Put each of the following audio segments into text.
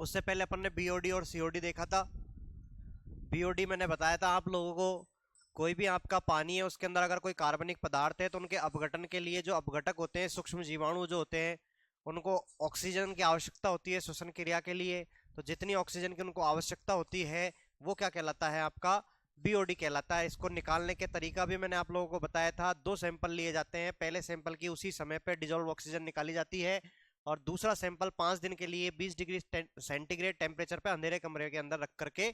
उससे पहले अपन ने बीओडी और सीओडी देखा था। बीओडी मैंने बताया था आप लोगों को, कोई भी आपका पानी है उसके अंदर अगर कोई कार्बनिक पदार्थ है तो उनके अपघटन के लिए जो अपघटक होते हैं, सूक्ष्म जीवाणु जो होते हैं, उनको ऑक्सीजन की आवश्यकता होती है श्वसन क्रिया के लिए। तो जितनी ऑक्सीजन की उनको आवश्यकता होती है वो क्या कहलाता है, आपका बीओडी कहलाता है। इसको निकालने के तरीका भी मैंने आप लोगों को बताया था। 2 सैंपल लिए जाते हैं, पहले सैंपल की उसी समय पे डिजोल्व ऑक्सीजन निकाली जाती है, और दूसरा सैंपल 5 दिन के लिए 20 डिग्री सेंटीग्रेड टेम्परेचर पे अंधेरे कमरे के अंदर रख करके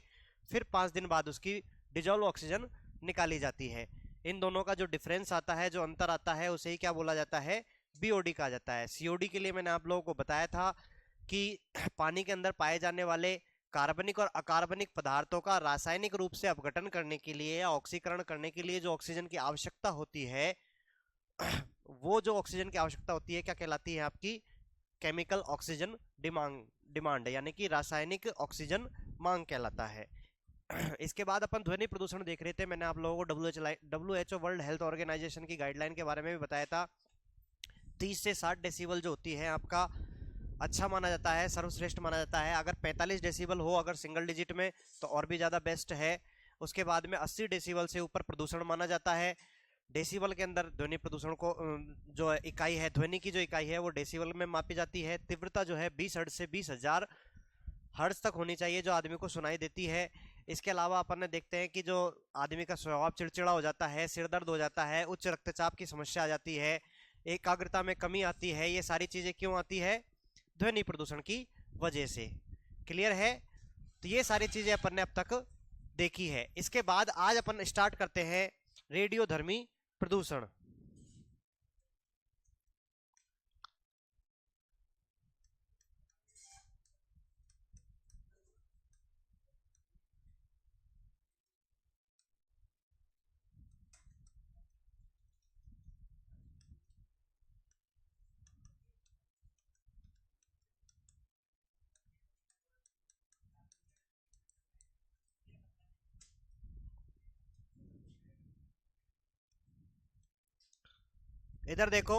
फिर 5 दिन बाद उसकी डिजोल्व ऑक्सीजन निकाली जाती है। इन दोनों का जो डिफरेंस आता है, जो अंतर आता है, उसे ही क्या बोला जाता है, बीओडी कहा जाता है। सीओडी के लिए मैंने आप लोगों को बताया था कि पानी के अंदर पाए जाने वाले कार्बनिक और अकार्बनिक पदार्थों का रासायनिक रूप से अपघटन करने के लिए या ऑक्सीकरण करने के लिए जो ऑक्सीजन की आवश्यकता होती है, वो जो ऑक्सीजन की आवश्यकता होती है क्या कहलाती है, आपकी केमिकल ऑक्सीजन डिमांड डिमांड यानी कि रासायनिक ऑक्सीजन मांग कहलाता है। इसके बाद अपन ध्वनि प्रदूषण देख रहे थे। मैंने आप लोगों को W H O world health organisation की गाइडलाइन के बारे में भी बताया था। 30 से 60 डेसिबल जो होती है आपका अच्छा माना जाता है, सर्वश्रेष्ठ माना जाता है। अगर 45 डेसिबल हो अगर सिंगल डिजिट में तो और भी ज़्यादा बेस्ट है। उसके बाद में 80 डेसिबल से ऊपर प्रदूषण माना जाता है। डेसिबल के अंदर ध्वनि प्रदूषण को जो इकाई है, ध्वनि की जो इकाई है वो डेसिबल में मापी जाती है। तीव्रता जो है 20 हर्ट्ज से 20,000 हर्ट्ज तक होनी चाहिए जो आदमी को सुनाई देती है। इसके अलावा अपन ने देखते हैं कि जो आदमी का स्वभाव चिड़चिड़ा हो जाता है, सिर दर्द हो जाता है, उच्च रक्तचाप की समस्या आ जाती है, एकाग्रता में कमी आती है, ये सारी चीजें क्यों आती है, ध्वनि प्रदूषण की वजह से। क्लियर है? तो ये सारी चीजें अपन ने अब तक देखी है। इसके बाद आज अपन स्टार्ट करते हैं रेडियोधर्मी प्रदूषण। इधर देखो,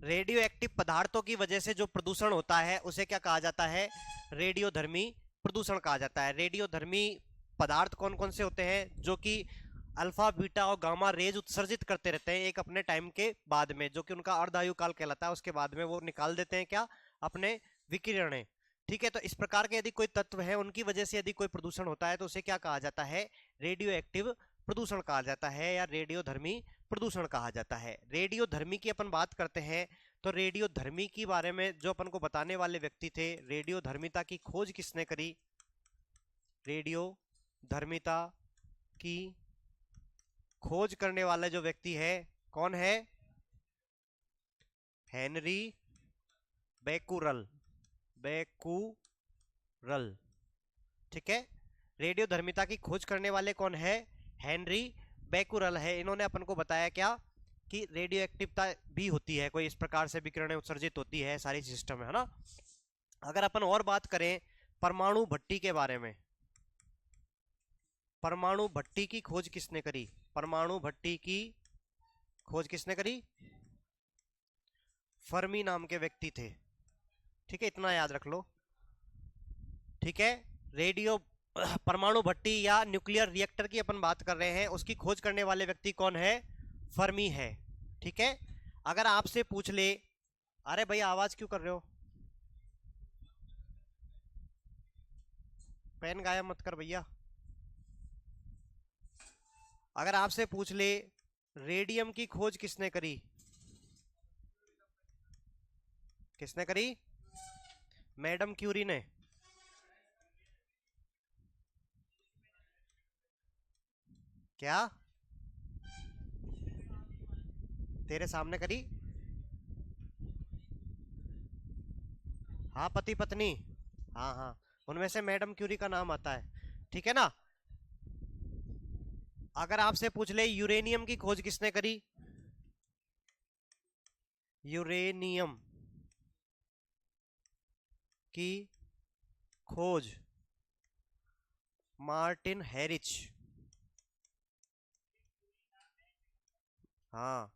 रेडियो एक्टिव पदार्थों की वजह से जो प्रदूषण होता है उसे क्या कहा जाता है, रेडियोधर्मी प्रदूषण कहा जाता है। रेडियोधर्मी पदार्थ कौन कौन से होते हैं, जो कि अल्फा बीटा और गामा रेज उत्सर्जित करते रहते हैं एक अपने टाइम के बाद में, जो कि उनका अर्धायु काल कहलाता है। उसके बाद में वो निकाल देते हैं क्या, अपने विकिरणें। ठीक है, तो इस प्रकार के यदि कोई तत्व है उनकी वजह से यदि कोई प्रदूषण होता है तो उसे क्या कहा जाता है, रेडियो एक्टिव प्रदूषण कहा जाता है या रेडियोधर्मी प्रदूषण कहा जाता है। रेडियोधर्मी की अपन बात करते हैं तो रेडियोधर्मी के बारे में जो अपन को बताने वाले व्यक्ति थे, रेडियोधर्मिता की खोज किसने करी, रेडियोधर्मिता की खोज करने वाला जो व्यक्ति है कौन है, हेनरी बेकुरल। बेकुरल, ठीक है। रेडियोधर्मिता की खोज करने वाले कौन है, हेनरी बेकुरल है। इन्होंने अपन को बताया क्या, कि रेडियो एक्टिवता भी होती है, कोई इस प्रकार से विकिरणें उत्सर्जित होती है, सारी सिस्टम है ना। अगर अपन और बात करें परमाणु भट्टी के बारे में, परमाणु भट्टी की खोज किसने करी, परमाणु भट्टी की खोज किसने करी, फर्मी नाम के व्यक्ति थे। ठीक है, इतना याद रख लो। ठीक है, रेडियो परमाणु भट्टी या न्यूक्लियर रिएक्टर की अपन बात कर रहे हैं, उसकी खोज करने वाले व्यक्ति कौन है, फर्मी है। ठीक है, अगर आपसे पूछ ले, अरे भैया आवाज क्यों कर रहे हो, पेन गायब मत कर भैया। अगर आपसे पूछ ले रेडियम की खोज किसने करी, किसने करी, मैडम क्यूरी ने। क्या तेरे सामने करी, हाँ पति पत्नी, हाँ हाँ, उनमें से मैडम क्यूरी का नाम आता है। ठीक है ना। अगर आपसे पूछ ले यूरेनियम की खोज किसने करी, यूरेनियम की खोज मार्टिन हैरिच। हाँ,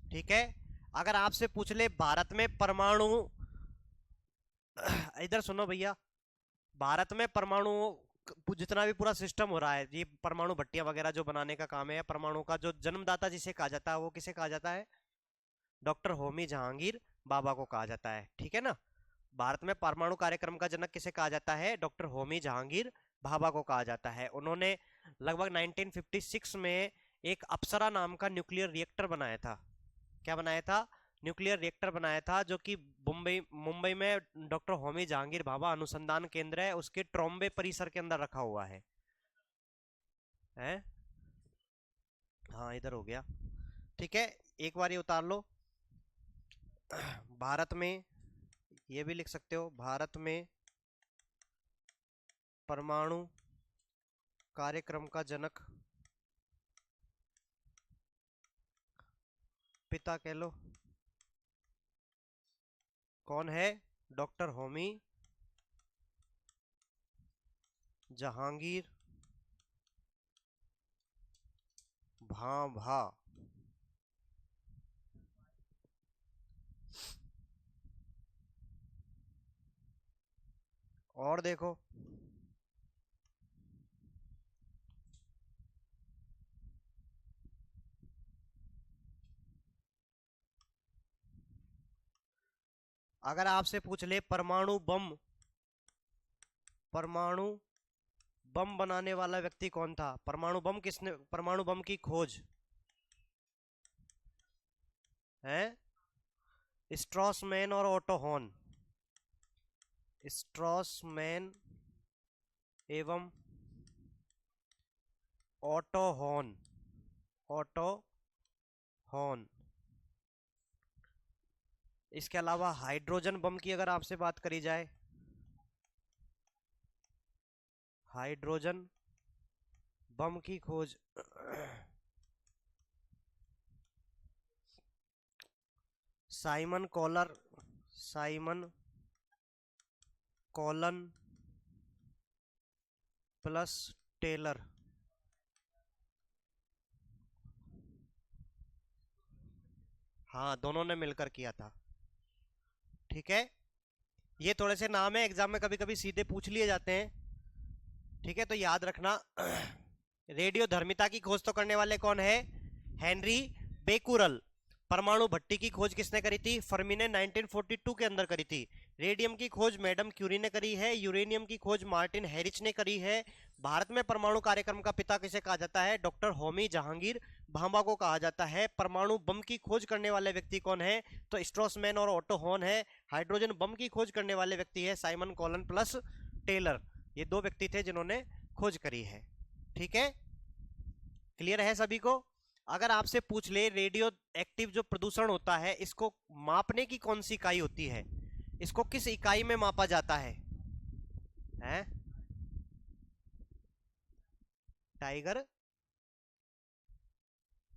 ठीक है। अगर आपसे पूछ ले भारत में परमाणु, इधर सुनो भैया, भारत में परमाणु जितना भी पूरा सिस्टम हो रहा है, ये परमाणु भट्टियां वगैरह जो बनाने का काम है, परमाणु का जो जन्मदाता जिसे कहा जाता है वो किसे कहा जाता है? डॉक्टर होमी जहांगीर बाबा को कहा जाता है, ठीक है ना। भारत में परमाणु कार्यक्रम का जनक किसे कहा जाता है? डॉक्टर होमी जहांगीर भाभा को कहा जाता है। उन्होंने लगभग 1956 में एक अप्सरा नाम का न्यूक्लियर रिएक्टर बनाया था। क्या बनाया था? न्यूक्लियर रिएक्टर बनाया था, जो कि मुंबई मुंबई में डॉक्टर होमी जहांगीर भाभा अनुसंधान केंद्र है उसके ट्रॉम्बे परिसर के अंदर रखा हुआ है। हाँ इधर हो गया, ठीक है। एक बार ये उतार लो। भारत में, ये भी लिख सकते हो, भारत में परमाणु कार्यक्रम का जनक, पिता कह लो, कौन है? डॉक्टर होमी जहांगीर भाभा। और देखो, अगर आपसे पूछ ले परमाणु बम बनाने वाला व्यक्ति कौन था? परमाणु बम किसने, परमाणु बम की खोज है? स्ट्रॉसमैन और ऑटो हॉर्न। स्ट्रॉसमैन एवं ऑटो हॉर्न। Auto horn. इसके अलावा हाइड्रोजन बम की अगर आपसे बात करी जाए, हाइड्रोजन बम की खोज साइमन कॉलन प्लस टेलर। हाँ दोनों ने मिलकर किया था, ठीक है। ये थोड़े से नाम है, एग्जाम में कभी कभी सीधे पूछ लिए जाते हैं, ठीक है, तो याद रखना। रेडियो धर्मिता की खोज तो करने वाले कौन है? Henry Becquerel. परमाणु भट्टी की खोज किसने करी थी? फर्मी ने 1942 के अंदर करी थी। रेडियम की खोज मैडम क्यूरी ने करी है। यूरेनियम की खोज मार्टिन हैरिच ने करी है। भारत में परमाणु कार्यक्रम का पिता किसे कहा जाता है? डॉक्टर होमी जहांगीर भाभा को कहा जाता है। परमाणु बम की खोज करने वाले व्यक्ति कौन है? तो स्ट्रॉसमैन और ऑटो हॉर्न है। हाइड्रोजन बम की खोज करने वाले व्यक्ति है साइमन कॉलन प्लस टेलर। ये दो व्यक्ति थे जिन्होंने खोज करी है, ठीक है। क्लियर है सभी को? अगर आपसे पूछ ले रेडियो एक्टिव जो प्रदूषण होता है, इसको मापने की कौन सी इकाई होती है? इसको किस इकाई में मापा जाता है? Tiger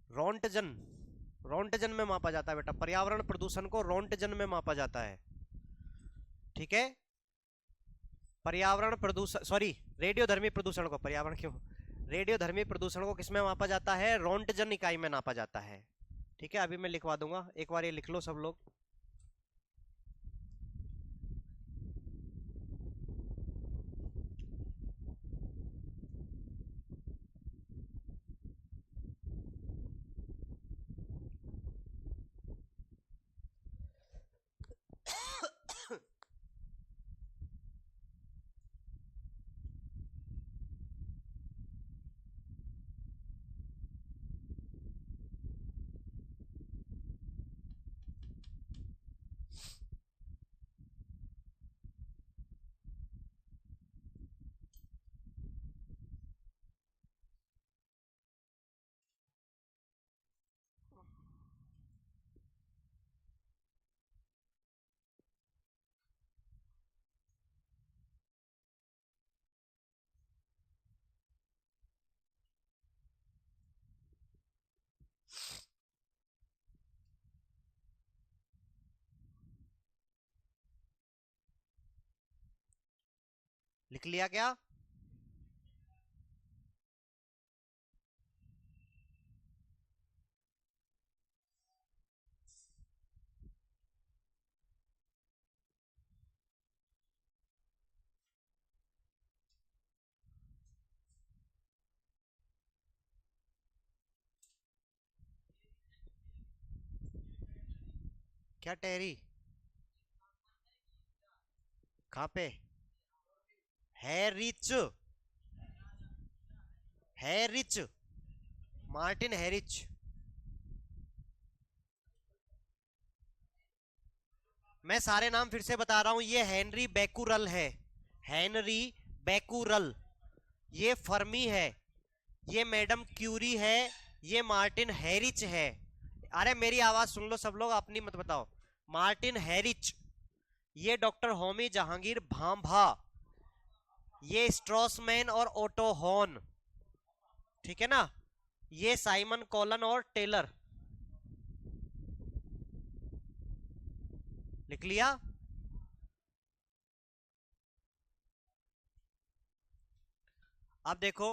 Roentgen. रोंटजन में मापा जाता है बेटा, पर्यावरण प्रदूषण को रोंटजन में मापा जाता है, ठीक है। पर्यावरण प्रदूषण, सॉरी, रेडियोधर्मी प्रदूषण को, पर्यावरण क्यों, रेडियोधर्मी प्रदूषण को किसमें मापा जाता है? रोंटजन इकाई में नापा जाता है, ठीक है। अभी मैं लिखवा दूंगा, एक बार ये लिख लो सब लोग। लिख लिया क्या? क्या टेरी? कहाँ पे? हैरिच, हैरिच, मार्टिन हैरिच। मैं सारे नाम फिर से बता रहा हूं, ये हेनरी बेकुरल है, हेनरी बेकुरल, ये फर्मी है, ये मैडम क्यूरी है, ये मार्टिन हैरिच है। अरे मेरी आवाज सुन लो सब लोग, अपनी मत बताओ। मार्टिन हैरिच, ये डॉक्टर होमी जहांगीर भाभा, ये स्ट्रॉसमैन और ओटो हॉर्न, ठीक है ना, ये साइमन कॉलन और टेलर। लिख लिया? अब देखो,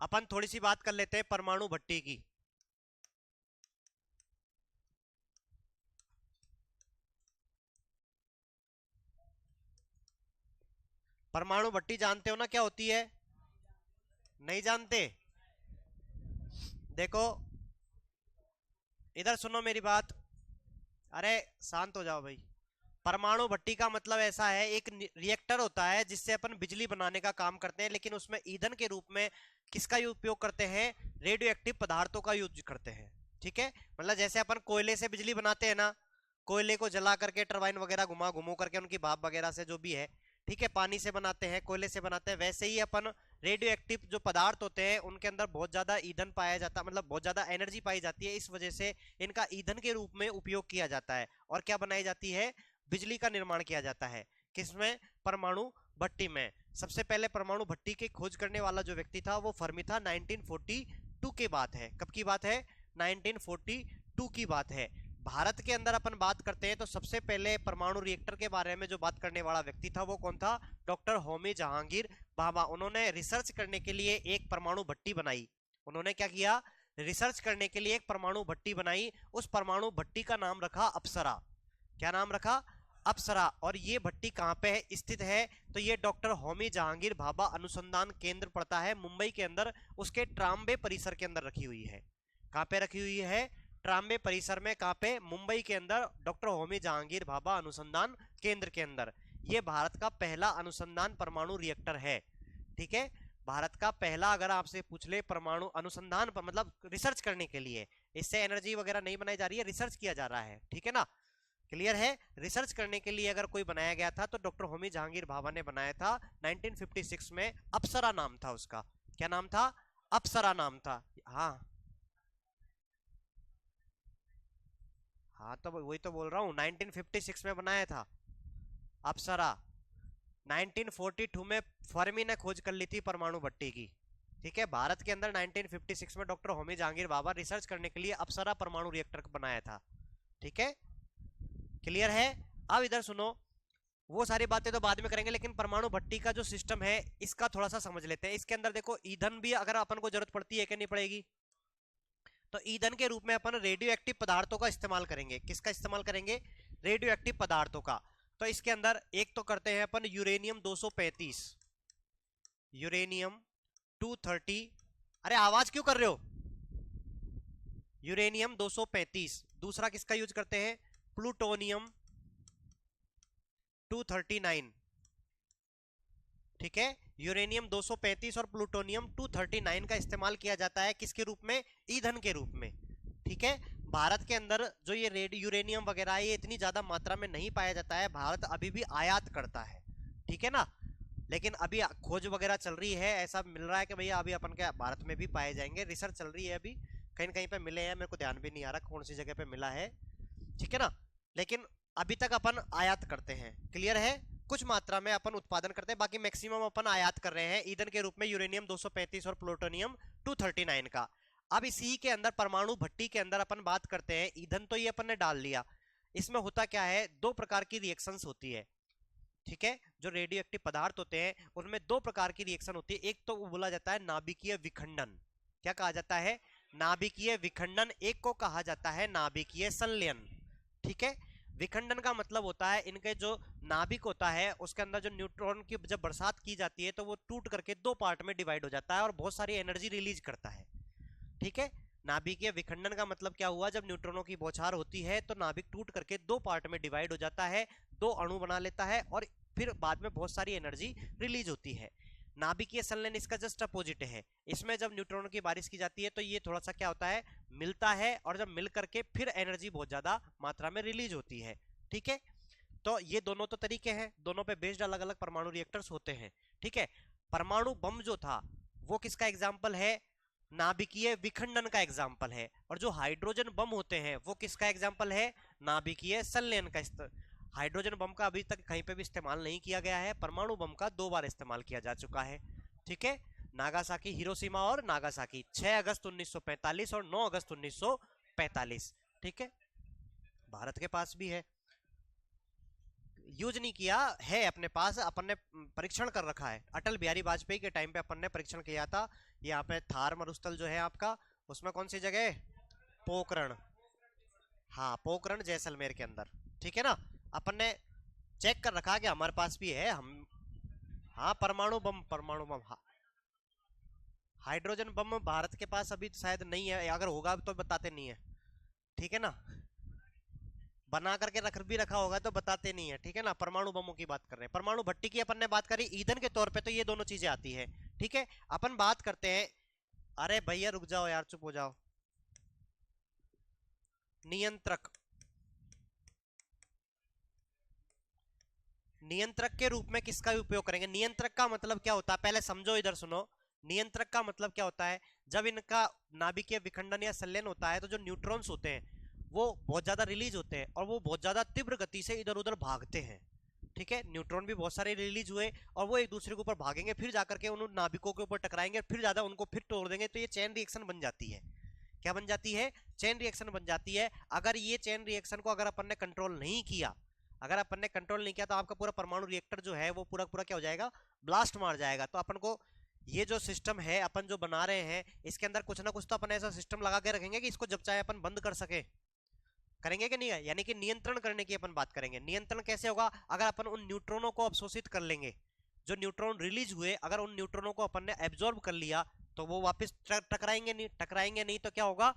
अपन थोड़ी सी बात कर लेते हैं परमाणु भट्टी की। परमाणु भट्टी जानते हो ना क्या होती है? नहीं जानते? देखो इधर सुनो मेरी बात। अरे शांत हो जाओ भाई। परमाणु भट्टी का मतलब ऐसा है, एक रिएक्टर होता है जिससे अपन बिजली बनाने का काम करते हैं, लेकिन उसमें ईंधन के रूप में किसका उपयोग करते हैं? रेडियो एक्टिव पदार्थों का यूज करते हैं। ठीक है, मतलब जैसे अपन कोयले से बिजली बनाते हैं ना, कोयले को जला करके टरबाइन वगैरह घुमा घुमू करके उनकी भाप वगैरह से जो भी है, ठीक है, पानी से बनाते हैं, कोयले से बनाते हैं, वैसे ही अपन रेडियो एक्टिव जो पदार्थ होते हैं उनके अंदर बहुत ज्यादा ईंधन पाया जाता है, मतलब बहुत ज्यादा एनर्जी पाई जाती है, इस वजह से इनका ईंधन के रूप में उपयोग किया जाता है। और क्या बनाई जाती है? बिजली का निर्माण किया जाता है। किसमें? परमाणु भट्टी में। सबसे पहले परमाणु भट्टी की खोज करने वाला जो व्यक्ति था वो फर्मी था। 1942 की बात है। कब की बात है? 1942 की बात है। भारत के अंदर अपन बात करते हैं तो सबसे पहले परमाणु रिएक्टर के बारे में जो बात करने वाला व्यक्ति था वो कौन था? डॉक्टर होमी जहांगीर भाभा। उन्होंने रिसर्च करने के लिए एक परमाणु भट्टी बनाई। उन्होंने क्या किया? रिसर्च करने के लिए एक परमाणु भट्टी बनाई। उस परमाणु भट्टी का नाम रखा अप्सरा। क्या नाम रखा? अप्सरा। और ये भट्टी कहाँ पे है स्थित है? तो ये डॉक्टर होमी जहांगीर भाभा अनुसंधान केंद्र पड़ता है मुंबई के अंदर, उसके ट्राम्बे परिसर के अंदर रखी हुई है। कहाँ पे रखी हुई है? ट्राम्बे परिसर में। कहाँ पे? मुंबई के अंदर, डॉक्टर होमी जहांगीर भाभा अनुसंधान केंद्र के अंदर। ये भारत का पहला अनुसंधान परमाणु रिएक्टर है। ठीक है, भारत का पहला, अगर आपसे पूछ ले परमाणु अनुसंधान पर, मतलब रिसर्च करने के लिए, इससे एनर्जी वगैरह नहीं बनाई जा रही है, रिसर्च किया जा रहा है। ठीक है ना, क्लियर है? रिसर्च करने के लिए अगर कोई बनाया गया था तो डॉक्टर होमी जहांगीर भाभा ने बनाया था 1956 में। अप्सरा नाम था उसका। क्या नाम था? अप्सरा नाम था। हाँ हाँ, तो वही तो बोल रहा हूँ, 1956 में बनाया था अप्सरा। 1942 में फर्मी ने खोज कर ली थी परमाणु भट्टी की। ठीक है, भारत के अंदर 1956 में डॉक्टर होमी जहांगीर भाभा रिसर्च करने के लिए अप्सरा परमाणु रिएक्टर बनाया था। ठीक है, क्लियर है? अब इधर सुनो, वो सारी बातें तो बाद में करेंगे, लेकिन परमाणु भट्टी का जो सिस्टम है इसका थोड़ा सा समझ लेते हैं। इसके अंदर देखो, ईंधन भी अगर अपन को जरूरत पड़ती है कि नहीं पड़ेगी, तो ईंधन के रूप में अपन रेडियो एक्टिव पदार्थों का इस्तेमाल करेंगे। किसका इस्तेमाल करेंगे? रेडियो एक्टिव पदार्थों का। तो इसके अंदर एक तो करते हैं अपन यूरेनियम 235, यूरेनियम 230। अरे आवाज क्यों कर रहे हो? यूरेनियम 235। दूसरा किसका यूज करते हैं? प्लूटोनियम 239। ठीक है, यूरेनियम 235 और प्लूटोनियम 239 का इस्तेमाल किया जाता है किसके रूप में? ईंधन के रूप में। ठीक है, भारत के अंदर जो ये रेड यूरेनियम वगैरह है ये इतनी ज्यादा मात्रा में नहीं पाया जाता है, भारत अभी भी आयात करता है। ठीक है ना, लेकिन अभी खोज वगैरह चल रही है, ऐसा मिल रहा है कि भैया अभी अपन के भारत में भी पाए जाएंगे। रिसर्च चल रही है अभी, कहीं कहीं पे मिले हैं, मेरे को ध्यान भी नहीं आ रहा कौन सी जगह पे मिला है। ठीक है ना, लेकिन अभी तक अपन आयात करते हैं। क्लियर है? कुछ मात्रा में अपन उत्पादन करते हैं, बाकी मैक्सिमम अपन आयात कर रहे हैं ईंधन के रूप में यूरेनियम 235 और प्लूटोनियम 239 का। अब इसी के अंदर परमाणु भट्टी के अंदर अपन बात करते हैं, ईंधन तो ये अपन ने डाल लिया, इसमें होता क्या है? दो प्रकार की रिएक्शंस होती है। ठीक है, जो रेडियो एक्टिव पदार्थ होते हैं उनमें दो प्रकार की रिएक्शन होती है। एक तो बोला जाता है नाभिकीय विखंडन। क्या कहा जाता है? नाभिकीय विखंडन। एक को कहा जाता है नाभिकीय संलयन। ठीक है, विखंडन का मतलब होता है इनके जो नाभिक होता है उसके अंदर जो न्यूट्रॉन की जब बरसात की जाती है तो वो टूट करके दो पार्ट में डिवाइड हो जाता है और बहुत सारी एनर्जी रिलीज करता है। ठीक है, नाभिकीय विखंडन का मतलब क्या हुआ, जब न्यूट्रॉनों की बौछार होती है तो नाभिक टूट करके दो पार्ट में डिवाइड हो जाता है, दो अणु बना लेता है और फिर बाद में बहुत सारी एनर्जी रिलीज होती है। नाभिकीय संलयन इसका जस्ट अपोजिट है। इसमें जब न्यूट्रॉनों की बारिश की जाती है तो ये थोड़ा सा क्या होता है, मिलता है, और जब मिल करके फिर एनर्जी बहुत ज्यादा मात्रा में रिलीज होती है। ठीक है, तो ये दोनों तो तरीके हैं, दोनों पे बेस्ड अलग अलग परमाणु रिएक्टर्स होते हैं। ठीक है, परमाणु बम जो था वो किसका एग्जाम्पल है, नाभिकीय विखंडन का एग्जाम्पल है। और जो हाइड्रोजन बम होते हैं वो किसका एग्जाम्पल है, नाभिकीय संलयन का। हाइड्रोजन बम का अभी तक कहीं पे भी इस्तेमाल नहीं किया गया है, परमाणु बम का 2 बार इस्तेमाल किया जा चुका है। ठीक है, नागासाकी, हिरोशिमा और नागासाकी, 6 अगस्त 1945 और 9 अगस्त 1945। ठीक है, भारत के पास भी है, यूज नहीं किया है अपने पास, अपन ने परीक्षण कर रखा है। अटल बिहारी वाजपेयी के टाइम पे अपन ने परीक्षण किया था। यहाँ पे थार मरुस्थल जो है आपका, उसमें कौन सी जगह, पोखरण, हाँ पोखरण जैसलमेर के अंदर। ठीक है ना, अपन ने चेक कर रखा कि हमारे पास भी है हम। हाँ परमाणु बम, परमाणु बम, हाँ। हाइड्रोजन बम भारत के पास अभी शायद नहीं है, अगर होगा तो बताते नहीं है। ठीक है ना, बना करके रख भी रखा होगा तो बताते नहीं है। ठीक है ना, परमाणु बमों की बात कर रहे हैं। परमाणु भट्टी की अपन ने बात करी, ईंधन के तौर पे तो ये दोनों चीजें आती है। ठीक है, अपन बात करते हैं, अरे भैया रुक जाओ यार, चुप हो जाओ। नियंत्रक, नियंत्रक के रूप में किसका उपयोग करेंगे, नियंत्रक का मतलब क्या होता है, पहले समझो, इधर सुनो। नियंत्रक का मतलब क्या होता है, जब इनका नाभिकीय विखंडन या संलयन होता है तो जो न्यूट्रॉन्स होते हैं वो बहुत ज्यादा रिलीज होते हैं और वो बहुत ज्यादा तीव्र गति से इधर उधर भागते हैं। ठीक है, न्यूट्रॉन भी बहुत सारे रिलीज हुए और वो एक दूसरे के ऊपर भागेंगे, फिर जाकर के उन नाभिकों के ऊपर टकराएंगे, फिर ज्यादा उनको फिर तोड़ देंगे, तो ये चेन रिएक्शन बन जाती है। क्या बन जाती है, चेन रिएक्शन बन जाती है। अगर ये चेन रिएक्शन को अगर अपन ने कंट्रोल नहीं किया, अगर अपन ने कंट्रोल नहीं किया तो आपका पूरा परमाणु रिएक्टर जो है वो पूरा पूरा क्या हो जाएगा, ब्लास्ट मार जाएगा। तो अपन को ये जो सिस्टम है अपन जो बना रहे हैं, इसके अंदर कुछ ना कुछ तो अपन ऐसा सिस्टम लगा के रखेंगे कि इसको जब चाहे अपन बंद कर सके। करेंगे कि नहीं है, यानी कि नियंत्रण करने की अपन बात करेंगे। नियंत्रण कैसे होगा, अगर अपन उन न्यूट्रॉनों को अवशोषित कर लेंगे, जो न्यूट्रॉन रिलीज हुए अगर उन न्यूट्रॉनों को अपन ने एब्जॉर्ब कर लिया तो वो वापस टकराएंगे नहीं, टकराएंगे नहीं तो क्या होगा,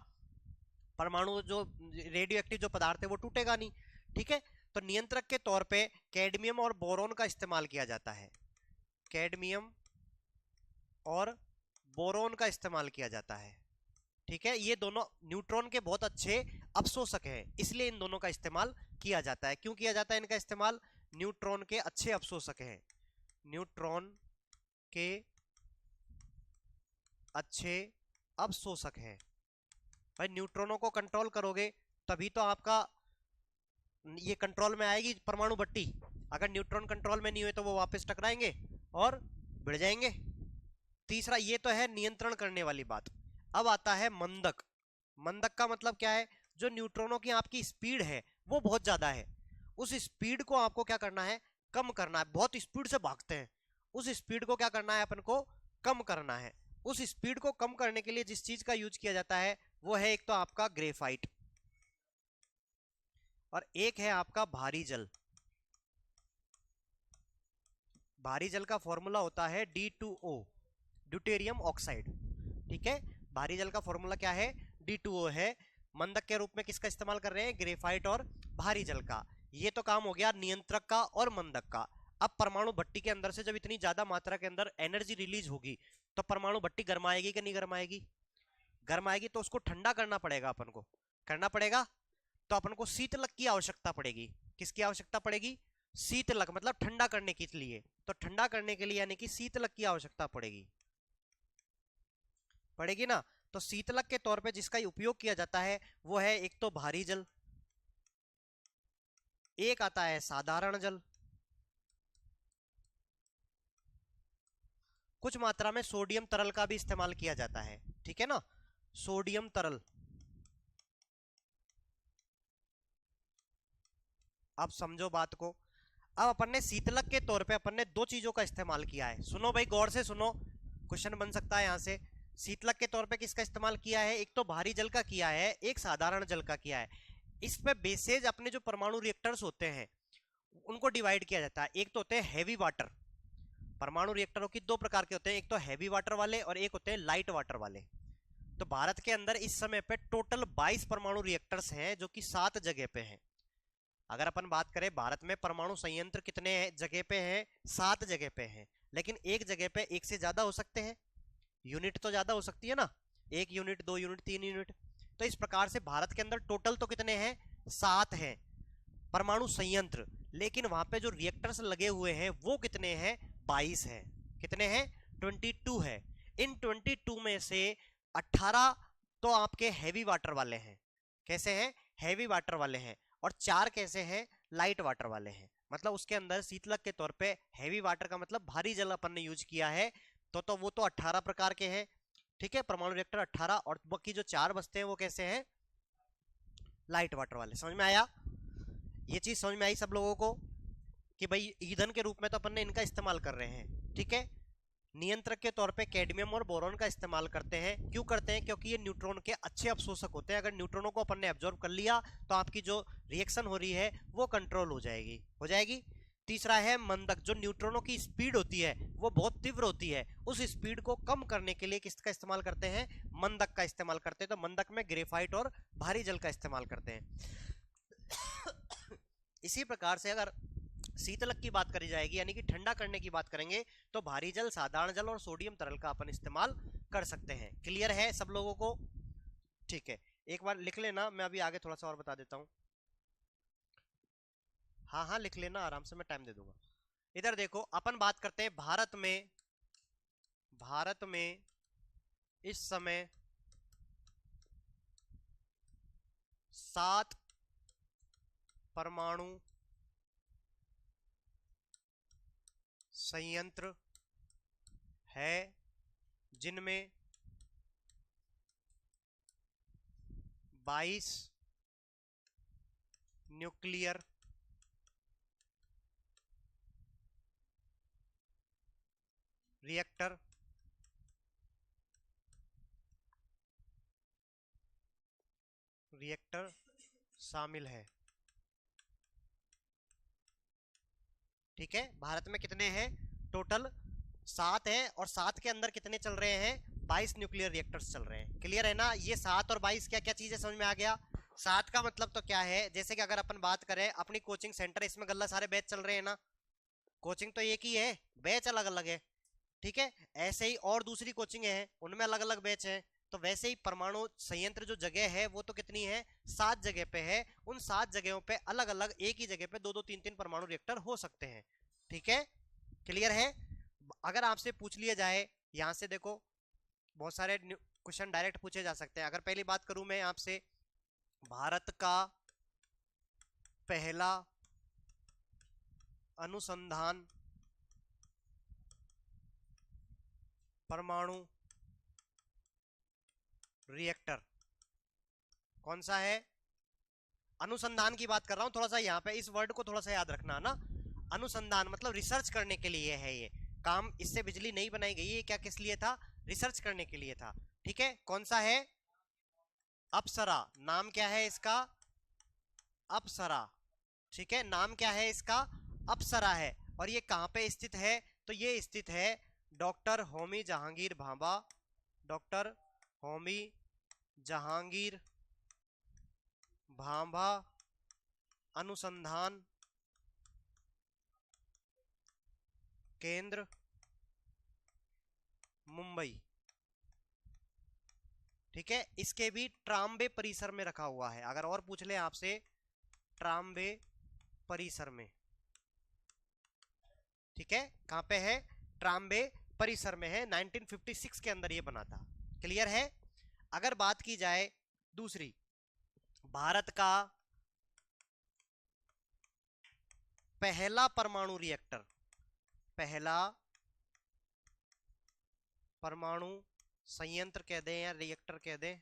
परमाणु जो रेडियो एक्टिव जो पदार्थ है वो टूटेगा नहीं। ठीक है, तो नियंत्रक के तौर पे कैडमियम और बोरोन का इस्तेमाल किया जाता है। कैडमियम और बोरोन का इस्तेमाल किया जाता है। ठीक है, ये दोनों न्यूट्रॉन के बहुत अच्छे अवशोषक हैं, इसलिए इन दोनों का इस्तेमाल किया जाता है। क्यों किया जाता है इनका इस्तेमाल, न्यूट्रॉन के अच्छे अवशोषक हैं, न्यूट्रॉन के अच्छे अवशोषक हैं। भाई न्यूट्रॉनों को कंट्रोल करोगे तभी तो आपका ये कंट्रोल में आएगी परमाणु भट्टी। अगर न्यूट्रॉन कंट्रोल में नहीं हुए तो वो वापस टकराएंगे और बढ़ जाएंगे। तीसरा, ये तो है नियंत्रण करने वाली बात। अब आता है मंदक। मंदक का मतलब क्या है, जो न्यूट्रॉनों की आपकी स्पीड है वो बहुत ज्यादा है, उस स्पीड को आपको क्या करना है, कम करना है। बहुत स्पीड से भागते हैं, उस स्पीड को क्या करना है अपन को, कम करना है। उस स्पीड को कम करने के लिए जिस चीज का यूज किया जाता है वो है एक तो आपका ग्रेफाइट और एक है आपका भारी जल। भारी जल का फॉर्मूला होता है D2O, ड्यूटेरियम ऑक्साइड। ठीक है, भारी जल का फॉर्मूला क्या है, D2O है। मंदक के रूप में किसका इस्तेमाल कर रहे हैं, ग्रेफाइट और भारी जल का। ये तो काम हो गया नियंत्रक का और मंदक का। अब परमाणु भट्टी के अंदर से जब इतनी ज्यादा मात्रा के अंदर एनर्जी रिलीज होगी तो परमाणु भट्टी गर्माएगी कि नहीं गर्माएगी, गर्माएगी। तो उसको ठंडा करना पड़ेगा, अपन को करना पड़ेगा। तो अपन को शीतलक की आवश्यकता पड़ेगी। किसकी आवश्यकता पड़ेगी, शीतलक, मतलब ठंडा करने के लिए। तो ठंडा करने के लिए यानी कि शीतलक की आवश्यकता पड़ेगी, पड़ेगी ना। तो शीतलक के तौर पे जिसका उपयोग किया जाता है वो है एक तो भारी जल, एक आता है साधारण जल, कुछ मात्रा में सोडियम तरल का भी इस्तेमाल किया जाता है। ठीक है ना, सोडियम तरल। अब समझो बात को। अब अपन ने शीतलक के तौर पे अपन ने दो चीजों का इस्तेमाल किया है। सुनो भाई, गौर से सुनो, क्वेश्चन बन सकता है यहां से। शीतलक के तौर पे किसका इस्तेमाल किया है, एक तो भारी जल का किया है, एक साधारण जल का किया है। इस पे बेसेज अपने जो परमाणु रिएक्टर्स होते हैं उनको डिवाइड किया जाता है। एक तो होते हैं हैवी वाटर, परमाणु रिएक्टरों की दो प्रकार के होते हैं, एक तो हैवी वाटर वाले और एक होते हैं लाइट वाटर वाले। तो भारत के अंदर इस समय पे टोटल 22 परमाणु रिएक्टर्स हैं जो कि 7 जगह पे हैं। अगर अपन बात करें भारत में परमाणु संयंत्र कितने जगह पे हैं, 7 जगह पे हैं, लेकिन एक जगह पे एक से ज्यादा हो सकते हैं, यूनिट तो ज्यादा हो सकती है ना, 1 यूनिट, 2 यूनिट, 3 यूनिट। तो इस प्रकार से भारत के अंदर टोटल तो कितने हैं, 7 हैं परमाणु संयंत्र, लेकिन वहां पे जो रिएक्टर्स लगे हुए हैं वो कितने हैं, 22 हैं। कितने हैं, 22 है। इन 22 में से 18 तो आपके हैवी वाटर वाले हैं। कैसे हैं, हैवी वाटर वाले हैं। और 4 कैसे हैं, लाइट वाटर वाले हैं। मतलब उसके अंदर शीतलक के तौर पे हैवी वाटर का मतलब भारी जल अपन ने यूज किया है, तो वो तो 18 प्रकार के हैं। ठीक है, परमाणु रिएक्टर 18, और बाकी जो 4 बचते हैं वो कैसे हैं, लाइट वाटर वाले। समझ में आया, ये चीज समझ में आई सब लोगों को कि भाई ईंधन के रूप में तो अपन ने इनका इस्तेमाल कर रहे हैं। ठीक है, नियंत्रक के तौर पे कैडमियम और बोरॉन का इस्तेमाल करते हैं। क्यों करते हैं, क्योंकि ये न्यूट्रॉन के अच्छे अवशोषक होते हैं। अगर न्यूट्रॉनों को अपन ने एब्जॉर्ब कर लिया तो आपकी जो रिएक्शन हो रही है वो कंट्रोल हो जाएगी। तीसरा है मंदक। जो न्यूट्रॉनों की स्पीड होती है वो बहुत तीव्र होती है, उस स्पीड को कम करने के लिए किसका इस्तेमाल करते हैं, मंदक का इस्तेमाल करते हैं। तो मंदक में ग्रेफाइट और भारी जल का इस्तेमाल करते हैं। इसी प्रकार से अगर शीतलक की बात करी जाएगी, यानी कि ठंडा करने की बात करेंगे, तो भारी जल, साधारण जल और सोडियम तरल का अपन इस्तेमाल कर सकते हैं। क्लियर है सब लोगों को, ठीक है। एक बार लिख लेना, मैं अभी आगे थोड़ा सा और बता देता हूं। हाँ हाँ लिख लेना आराम से, मैं टाइम दे दूंगा। इधर देखो, अपन बात करते हैं भारत में इस समय 7 परमाणु संयंत्र है, जिनमें 22 न्यूक्लियर रिएक्टर शामिल है। ठीक है, भारत में कितने हैं, टोटल 7 है, और 7 के अंदर कितने चल रहे हैं, 22 न्यूक्लियर रिएक्टर्स चल रहे हैं। क्लियर है ना, ये 7 और 22 क्या क्या चीज है, समझ में आ गया। 7 का मतलब तो क्या है, जैसे कि अगर अपन बात करें अपनी कोचिंग सेंटर, इसमें गल्ला सारे बैच चल रहे हैं ना, कोचिंग तो एक ही है, बैच अलग अलग है। ठीक है, ऐसे ही और दूसरी कोचिंग है, उनमें अलग अलग बैच है। तो वैसे ही परमाणु संयंत्र जो जगह है वो तो कितनी है, 7 जगह पे है। उन 7 जगहों पे अलग अलग एक ही जगह पे 2 2 3 3 परमाणु रिएक्टर हो सकते हैं। ठीक है, क्लियर है। अगर आपसे पूछ लिया जाए, यहां से देखो बहुत सारे क्वेश्चन डायरेक्ट पूछे जा सकते हैं। अगर पहली बात करूं मैं आपसे, भारत का पहला अनुसंधान परमाणु रिएक्टर कौन सा है, अनुसंधान की बात कर रहा हूं। थोड़ा सा यहाँ पे इस वर्ड को थोड़ा सा याद रखना ना, अनुसंधान मतलब रिसर्च करने के लिए है ये काम। इससे बिजली नहीं बनाई गई, ये क्या किस लिए था, रिसर्च करने के लिए था। ठीक है, कौन सा है, अप्सरा। नाम क्या है इसका, अप्सरा। ठीक है, नाम क्या है इसका, अप्सरा है। और ये कहां पे स्थित है, तो ये स्थित है डॉक्टर होमी जहांगीर भाभा, डॉक्टर होमी जहांगीर भाभा अनुसंधान केंद्र, मुंबई। ठीक है, इसके भी ट्राम्बे परिसर में रखा हुआ है। अगर और पूछ ले आपसे, ट्राम्बे परिसर में। ठीक है, कहां पे है, ट्राम्बे परिसर में है। 1956 के अंदर ये बना था। क्लियर है। अगर बात की जाए दूसरी, भारत का पहला परमाणु रिएक्टर, पहला परमाणु संयंत्र कह दें या रिएक्टर कह दें,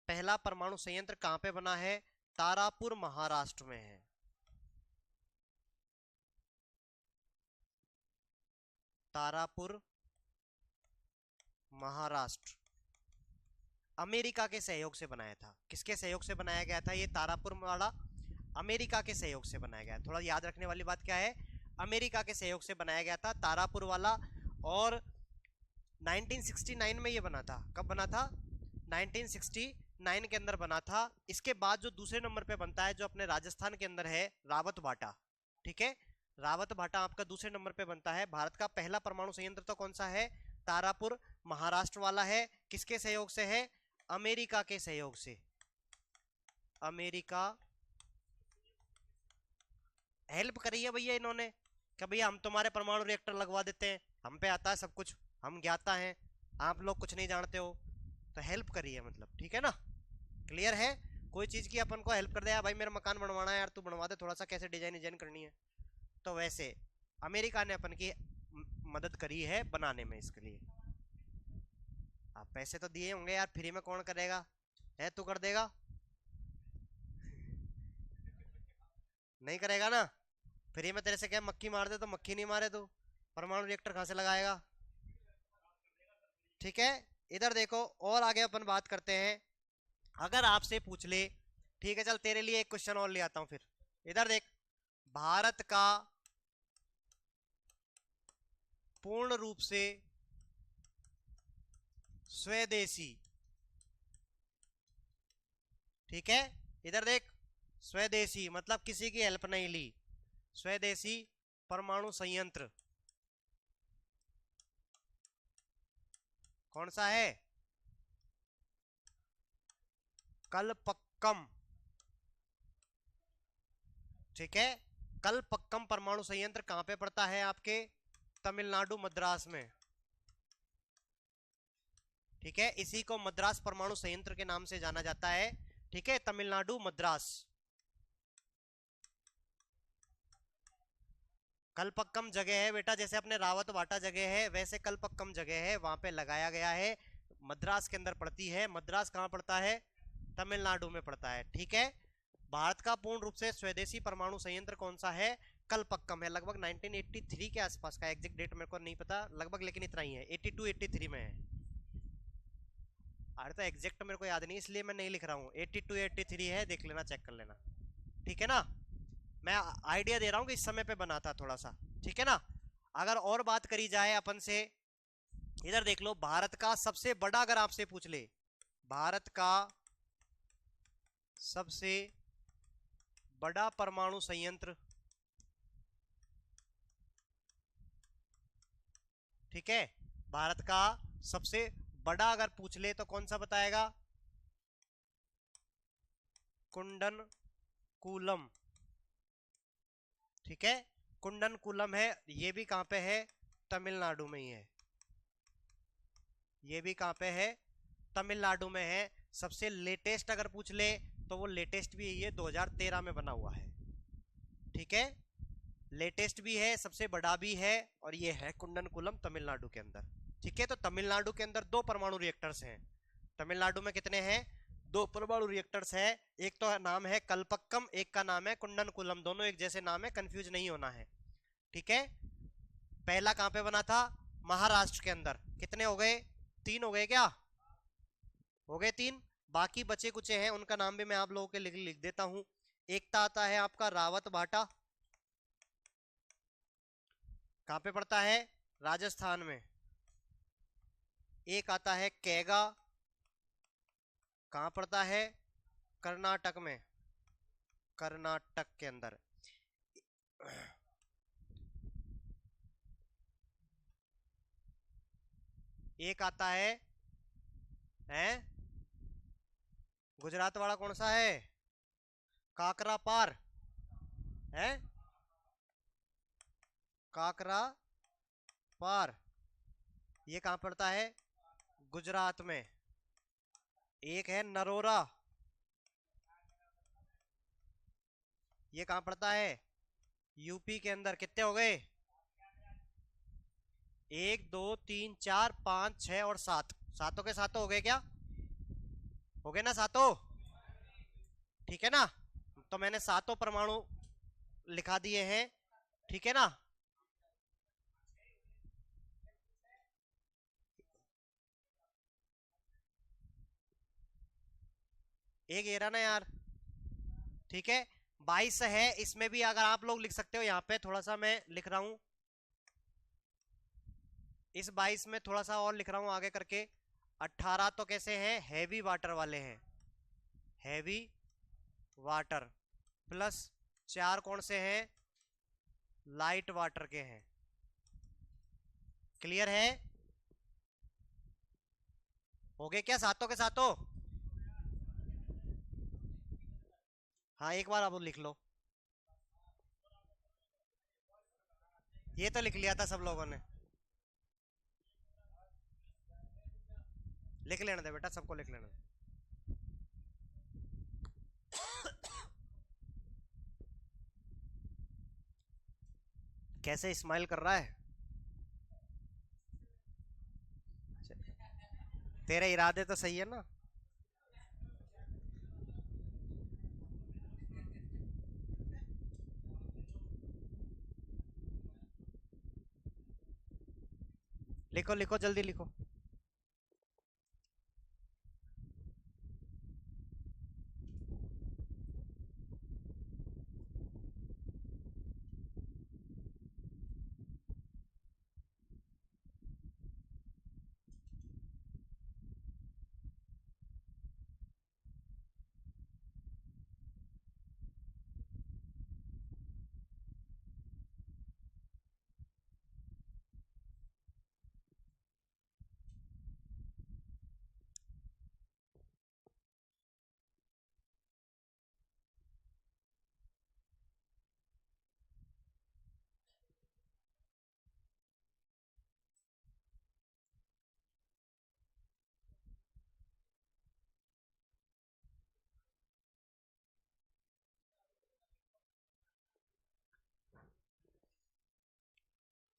पहला परमाणु संयंत्र कहां पे बना है, तारापुर महाराष्ट्र में है। तारापुर महाराष्ट्र, अमेरिका के सहयोग से बनाया था। किसके सहयोग से बनाया गया था ये तारापुर वाला, अमेरिका के सहयोग से बनाया गया। थोड़ा याद रखने वाली बात क्या है, अमेरिका के सहयोग से बनाया गया था तारापुर वाला। और 1969 में ये बना था। कब बना था, 1969 के अंदर बना था। इसके बाद जो दूसरे नंबर पे बनता है जो अपने राजस्थान के अंदर है, रावत भाटा। ठीक है, रावत भाटा आपका दूसरे नंबर पे बनता है। भारत का पहला परमाणु संयंत्र तो कौन सा है? तारापुर, महाराष्ट्र वाला है। किसके सहयोग से है? अमेरिका के सहयोग से। अमेरिका हेल्प करी है भैया इन्होंने कि भैया हम तुम्हारे परमाणु रिएक्टर लगवा देते हैं, हम पे आता है सब कुछ, हम ज्ञाता हैं, आप लोग कुछ नहीं जानते हो, तो हेल्प करी है मतलब। ठीक है ना, क्लियर है? कोई चीज की अपन को हेल्प कर दे, भाई मेरा मकान बनवाना है यार, तू बनवा दे थोड़ा सा, कैसे डिजाइन डिजाइन करनी है, तो वैसे अमेरिका ने अपन की मदद करी है बनाने में इसके लिए। आप पैसे तो दिए होंगे यार, फ्री में कौन करेगा? है तू कर देगा? नहीं करेगा ना? फ्री में तेरे से क्या मक्खी मार दे तो मक्खी नहीं मारे तू, परमाणु रिएक्टर कहां से लगाएगा? ठीक है, इधर देखो और आगे अपन बात करते हैं। अगर आपसे पूछ ले, ठीक है चल तेरे लिए एक क्वेश्चन और ले आता हूं फिर, इधर देख, भारत का पूर्ण रूप से स्वदेशी, ठीक है, इधर देख, स्वदेशी मतलब किसी की हेल्प नहीं ली, स्वदेशी परमाणु संयंत्र कौन सा है? कलपक्कम। ठीक है, कलपक्कम परमाणु संयंत्र कहां पे पड़ता है? आपके तमिलनाडु, मद्रास में। ठीक है, इसी को मद्रास परमाणु संयंत्र के नाम से जाना जाता है। ठीक है, तमिलनाडु, मद्रास। कलपक्कम जगह है बेटा, जैसे अपने रावत भाटा जगह है वैसे कलपक्कम जगह है, वहां पे लगाया गया है। मद्रास के अंदर पड़ती है। मद्रास कहां पड़ता है? तमिलनाडु में पड़ता है। ठीक है, भारत का पूर्ण रूप से स्वदेशी परमाणु संयंत्र कौन सा है? कलपक्कम है। लगभग 1983 के आसपास का, एग्जैक्ट डेट मेरे को नहीं पता, लगभग लेकिन इतना ही है, 82 83 में है। अरे तो एग्जैक्ट मेरे को याद नहीं इसलिए मैं नहीं लिख रहा हूँ, 82 83 है, देख लेना, चेक कर लेना। ठीक है ना, मैं आइडिया दे रहा हूँ कि इस समय पे बना था थोड़ा सा। ठीक है ना, अगर और बात करी जाए अपन से, इधर देख लो, भारत का सबसे बड़ा, अगर आपसे पूछ ले, भारत का सबसे बड़ा परमाणु संयंत्र, ठीक है, भारत का सबसे बड़ा अगर पूछ ले तो कौन सा बताएगा? कुंडनकुलम। ठीक है, कुंडनकुलम है, ये भी कहां पे है? तमिलनाडु में ही है। ये भी कहां पे है? तमिलनाडु में है। सबसे लेटेस्ट अगर पूछ ले तो वो लेटेस्ट भी ये 2013 में बना हुआ है। ठीक है, लेटेस्ट भी है, सबसे बड़ा भी है, और ये है कुंडनकुलम तमिलनाडु के अंदर। ठीक है, तो तमिलनाडु के अंदर 2 परमाणु रिएक्टर्स हैं। तमिलनाडु में कितने हैं? 2 परमाणु रिएक्टर्स है। एक तो नाम है कलपक्कम, एक का नाम है कुंडनकुलम, दोनों एक जैसे नाम है, कंफ्यूज नहीं होना है। ठीक है, पहला कहां पे बना था? महाराष्ट्र के अंदर। कितने हो गए? 3 हो गए क्या? हो गए 3। बाकी बचे कुचे हैं, उनका नाम भी मैं आप लोगों के लिख देता हूं। एक तो आता है आपका रावत भाटा, कहां पे पड़ता है? राजस्थान में। एक आता है कैगा, कहां पड़ता है? कर्नाटक में, कर्नाटक के अंदर। एक आता है गुजरात वाला, कौन सा है? काकरा पार है, काकरा पार, ये कहां पड़ता है? गुजरात में। एक है नरोरा, ये कहां पड़ता है? यूपी के अंदर। कितने हो गए? 1 2 3 4 5 6 और 7, सातों के सातों हो गए क्या? हो गए ना सातों? ठीक है ना, तो मैंने सातों परमाणु लिखा दिए हैं। ठीक है ना, एक ये रहा ना यार। ठीक है, 22 है, इसमें भी अगर आप लोग लिख सकते हो, यहाँ पे थोड़ा सा मैं लिख रहा हूं, इस 22 में थोड़ा सा और लिख रहा हूं आगे करके। 18 तो कैसे हैं, हैवी वाटर वाले हैं, हैवी वाटर, प्लस 4 कौन से हैं, लाइट वाटर के हैं। क्लियर है, हो गए क्या सातों के सातों? हाँ एक बार आप लिख लो, ये तो लिख लिया था सब लोगों ने, लिख लेना दे बेटा, सबको लिख लेना। कैसे स्माइल कर रहा है, तेरे इरादे तो सही है ना। लिखो लिखो जल्दी लिखो।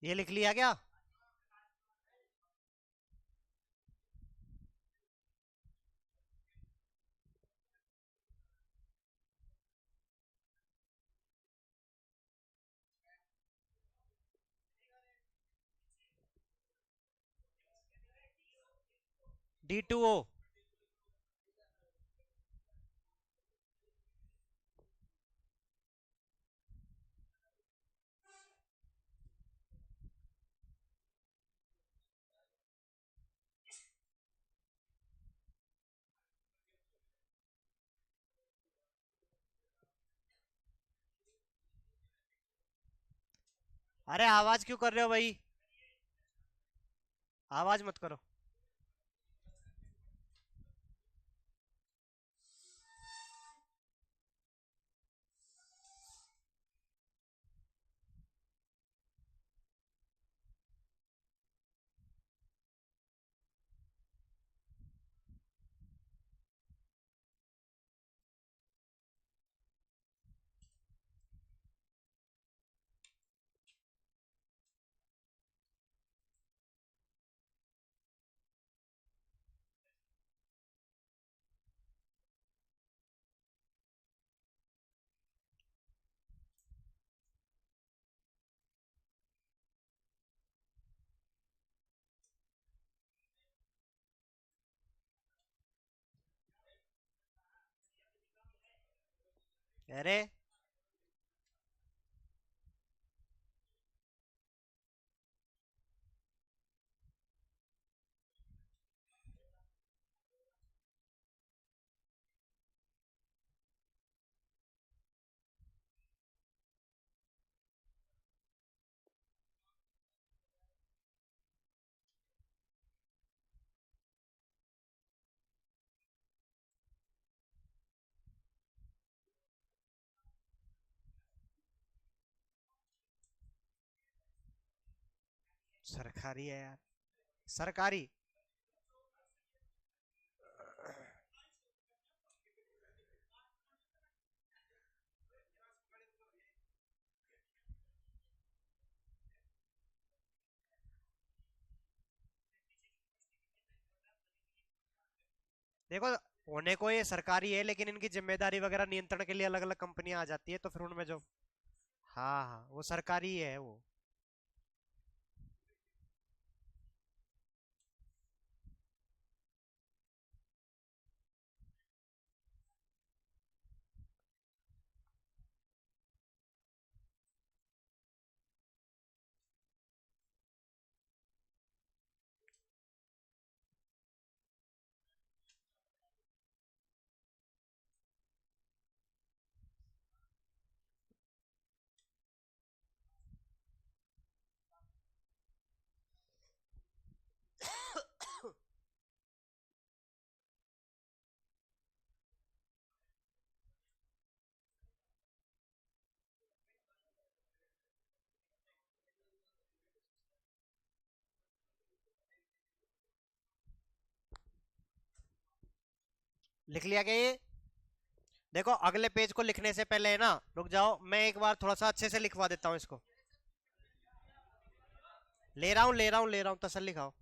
ये लिख लिया क्या? D2O। अरे आवाज क्यों कर रहे हो भाई, आवाज मत करो। अरे सरकारी है यार, सरकारी। देखो होने को ये सरकारी है, लेकिन इनकी जिम्मेदारी वगैरह नियंत्रण के लिए अलग अलग कंपनियां आ जाती है, तो फिर उनमें जो, हाँ हाँ वो सरकारी है वो। लिख लिया क्या ये? देखो अगले पेज को लिखने से पहले है ना, रुक जाओ, मैं एक बार थोड़ा सा अच्छे से लिखवा देता हूं इसको। ले रहा हूं ले रहा हूं ले रहा हूं, तसल्ली खाओ।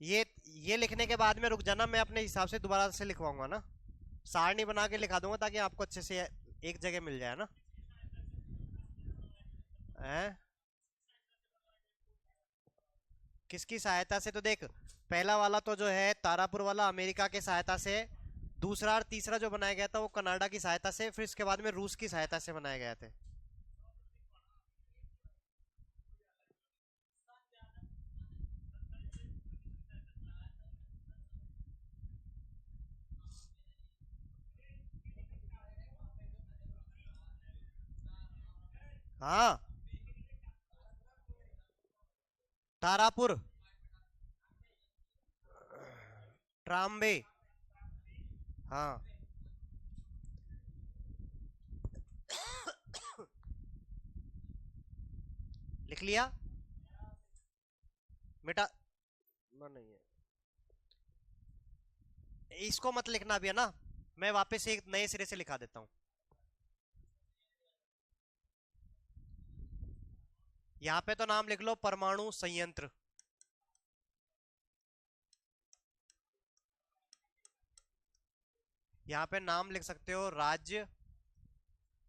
ये लिखने के बाद में रुक जाना, मैं अपने हिसाब से दोबारा से लिखवाऊंगा ना, सारणी बना के लिखा दूंगा ताकि आपको अच्छे से एक जगह मिल जाए ना। हैं? किसकी सहायता से? तो देख, पहला वाला तो जो है तारापुर वाला अमेरिका के सहायता से, दूसरा और तीसरा जो बनाया गया था वो कनाडा की सहायता से, फिर इसके बाद में रूस की सहायता से बनाए गए थे। हाँ, तारापुर, ट्राम्बे। हाँ, लिख लिया बेटा? नहीं है, इसको मत लिखना भी है ना, मैं वापस से एक नए सिरे से लिखा देता हूं। यहां पे तो नाम लिख लो परमाणु संयंत्र। यहाँ पे नाम लिख सकते हो राज्य,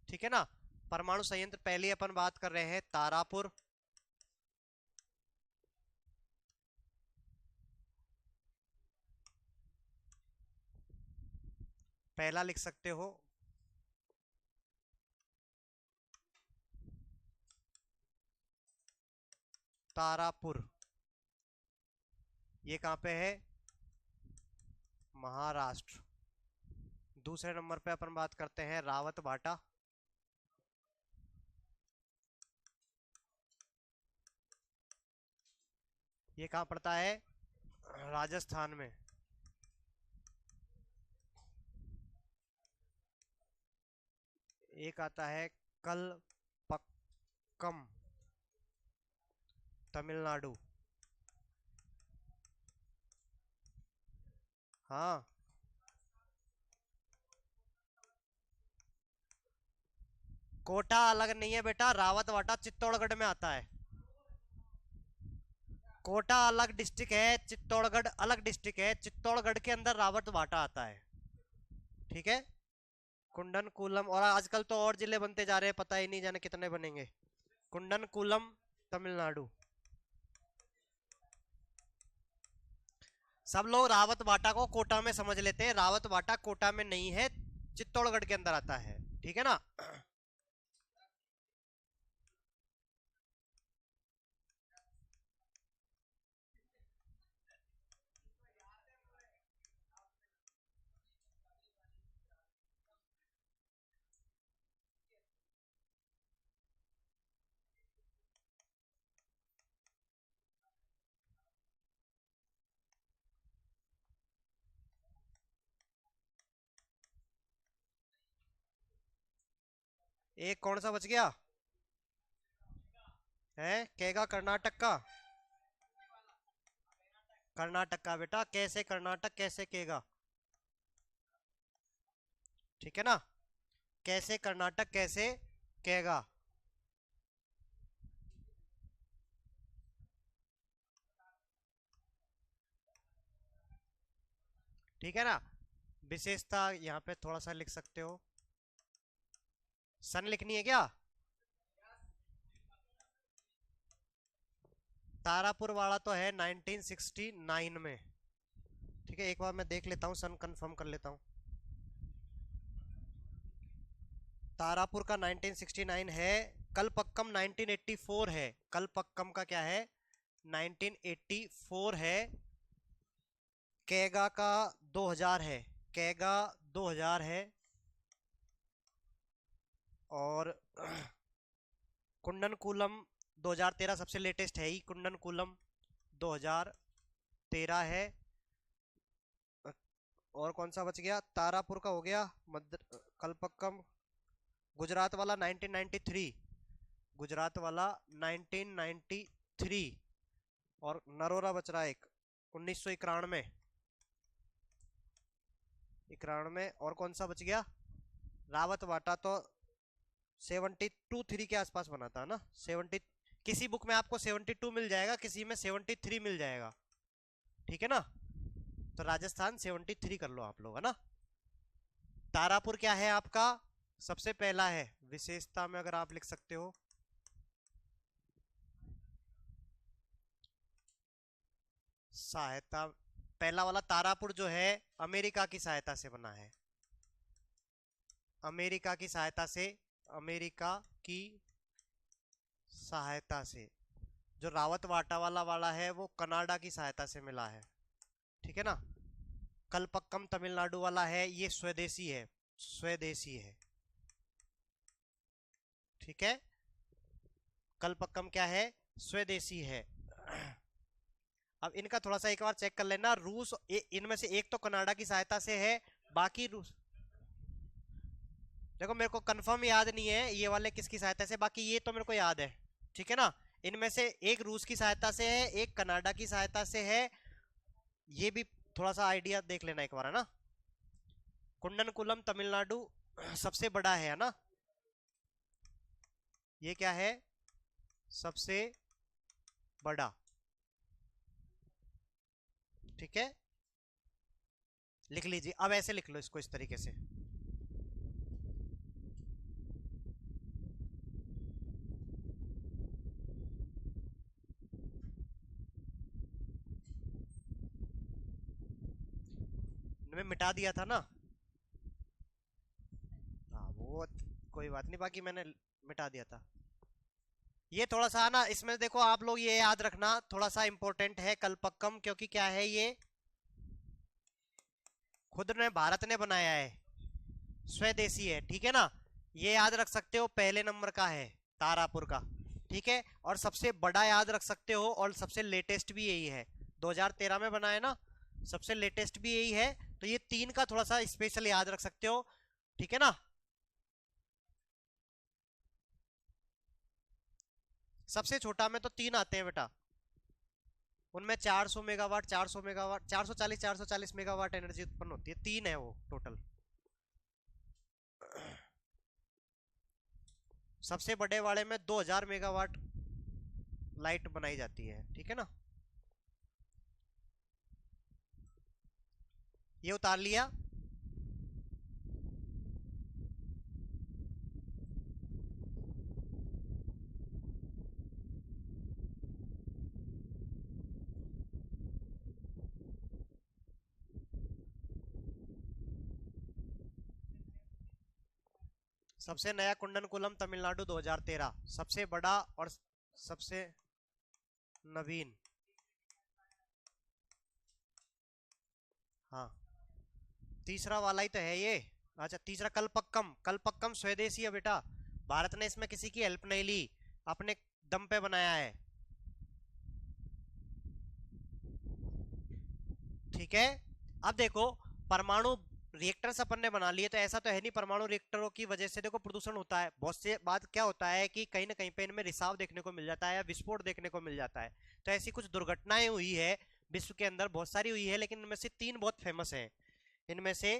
ठीक है ना। परमाणु संयंत्र पहले अपन बात कर रहे हैं तारापुर, पहला लिख सकते हो। तारापुर, ये कहां पे है? महाराष्ट्र। दूसरे नंबर पे अपन बात करते हैं रावत भाटा, ये कहां पड़ता है? राजस्थान में। एक आता है कलपक्कम, तमिलनाडु। हाँ, कोटा अलग नहीं है बेटा, रावत वाटा चित्तौड़गढ़ में आता है। कोटा अलग डिस्ट्रिक्ट है, चित्तौड़गढ़ अलग डिस्ट्रिक्ट है, चित्तौड़गढ़ के अंदर रावत भाटा आता है, ठीक है। कुंडनकुलम, और आजकल तो और जिले बनते जा रहे हैं, पता ही नहीं जाने कितने बनेंगे। कुंडनकुलम, तमिलनाडु। सब लोग रावत भाटा को कोटा में समझ लेते हैं, रावत भाटा कोटा में नहीं है, चित्तौड़गढ़ के अंदर आता है, ठीक है ना। एक कौन सा बच गया है? केगा कर्नाटक का? कर्नाटक का बेटा, कैसे कर्नाटक, कैसे केगा, ठीक है ना। कैसे कर्नाटक, कैसे केगा, ठीक है ना। विशेषता यहाँ पे थोड़ा सा लिख सकते हो, सन लिखनी है क्या? तारापुर वाला तो है 1969 में, ठीक है। एक बार मैं देख लेता हूँ, सन कंफर्म कर लेता हूँ। तारापुर का 1969 है, कलपक्कम 1984 है, कलपक्कम का क्या है? 1984 है। कैगा का 2000 है, कैगा 2000 है। और कुंडनकुलम 2013 सबसे लेटेस्ट है ही, कुंडनकुलम 2013 है। और कौन सा बच गया? तारापुर का हो गया, मध्य कलपक्कम, गुजरात वाला 1993, गुजरात वाला 1993, और नरोरा बच रहा है एक 1991 91। और कौन सा बच गया? रावत वाटा तो 72-3 के आसपास बना था ना, 70। किसी बुक में आपको 72 मिल जाएगा, किसी में 73 मिल जाएगा, ठीक है ना। तो राजस्थान 73 कर लो आप लोग, है ना। तारापुर क्या है आपका? सबसे पहला है। विशेषता में अगर आप लिख सकते हो, सहायता, पहला वाला तारापुर जो है अमेरिका की सहायता से बना है, अमेरिका की सहायता से, अमेरिका की सहायता से। जो रावत वाटा वाला है वो कनाडा की सहायता से मिला है, ठीक है ना। कलपक्कम तमिलनाडु वाला है, ये स्वदेशी है, स्वदेशी है, ठीक है। कलपक्कम क्या है? स्वदेशी है। अब इनका थोड़ा सा एक बार चेक कर लेना। रूस इनमें से एक तो कनाडा की सहायता से है, बाकी रूस, देखो मेरे को कंफर्म याद नहीं है ये वाले किसकी सहायता से, बाकी ये तो मेरे को याद है, ठीक है ना। इनमें से एक रूस की सहायता से है, एक कनाडा की सहायता से है, ये भी थोड़ा सा आइडिया देख लेना एक बार, है ना। कुंडनकुलम तमिलनाडु सबसे बड़ा है ना, ये क्या है? सबसे बड़ा, ठीक है। लिख लीजिए, अब ऐसे लिख लो इसको इस तरीके से। मैं मिटा दिया था ना, हाँ वो कोई बात नहीं, बाकी मैंने मिटा दिया था। ये थोड़ा सा ना इसमें देखो आप लोग ये याद रखना, थोड़ा सा इंपॉर्टेंट है कलपक्कम, क्योंकि क्या है ये खुद ने भारत ने बनाया है, स्वदेशी है, ठीक है ना। ये याद रख सकते हो, पहले नंबर का है तारापुर का, ठीक है। और सबसे बड़ा याद रख सकते हो, और सबसे लेटेस्ट भी यही है, 2013 में बना है ना, सबसे लेटेस्ट भी यही है। तो ये तीन का थोड़ा सा स्पेशल याद रख सकते हो, ठीक है ना। सबसे छोटा में तो तीन आते हैं बेटा, उनमें 400 मेगावाट, 400 मेगावाट, 440 मेगावाट एनर्जी उत्पन्न होती है, तीन है वो टोटल। सबसे बड़े वाले में 2000 मेगावाट लाइट बनाई जाती है, ठीक है ना। ये उतार लिया। सबसे नया कुंडनकुलम तमिलनाडु 2013, सबसे बड़ा और सबसे नवीन, हाँ तीसरा वाला ही तो है ये। अच्छा तीसरा कलपक्कम, कलपक्कम स्वदेशी है बेटा, भारत ने इसमें किसी की हेल्प नहीं ली, अपने दम पे बनाया है, ठीक है। अब देखो परमाणु रिएक्टर्स अपन ने बना लिए, तो ऐसा तो है नहीं परमाणु रिएक्टरों की वजह से देखो प्रदूषण होता है बहुत से। बात क्या होता है कि कहीं ना कहीं पे इनमें रिसाव देखने को मिल जाता है या विस्फोट देखने को मिल जाता है। तो ऐसी कुछ दुर्घटनाएं हुई है विश्व के अंदर, बहुत सारी हुई है, लेकिन इनमें से तीन बहुत फेमस है, इनमें से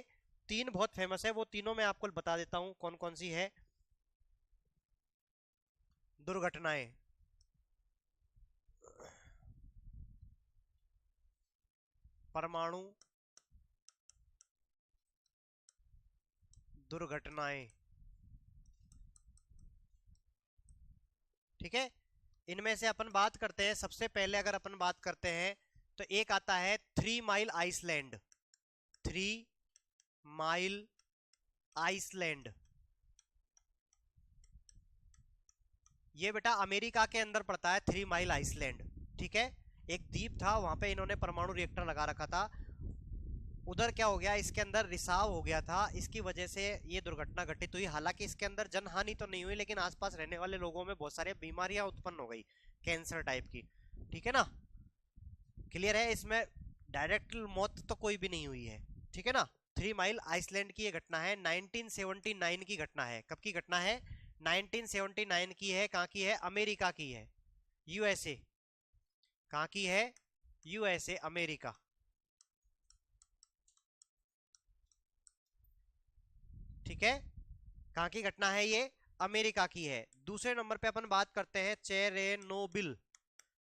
तीन बहुत फेमस है, वो तीनों मैं आपको बता देता हूं कौन कौन सी है दुर्घटनाएं। परमाणु दुर्घटनाएं, ठीक है। इनमें से अपन बात करते हैं, सबसे पहले अगर अपन बात करते हैं तो एक आता है 3 माइल आइसलैंड, 3 माइल आइसलैंड। ये बेटा अमेरिका के अंदर पड़ता है 3 माइल आइसलैंड, ठीक है। एक द्वीप था, वहां पे इन्होंने परमाणु रिएक्टर लगा रखा था। उधर क्या हो गया, इसके अंदर रिसाव हो गया था, इसकी वजह से ये दुर्घटना घटित हुई। हालांकि इसके अंदर जनहानि तो नहीं हुई, लेकिन आसपास रहने वाले लोगों में बहुत सारी बीमारियां उत्पन्न हो गई, कैंसर टाइप की, ठीक है ना। क्लियर है, इसमें डायरेक्ट मौत तो कोई भी नहीं हुई है, ठीक है ना। 3 माइल आइसलैंड की ये घटना है, 1979 की घटना है। कब की घटना है? 1979 की है। कहाँ की है? अमेरिका की है, यूएसए, कहाँ की है? USA, America. ठीक है, कहाँ की घटना है ये? अमेरिका की है। दूसरे नंबर पे अपन बात करते हैं चेरेनोबिल।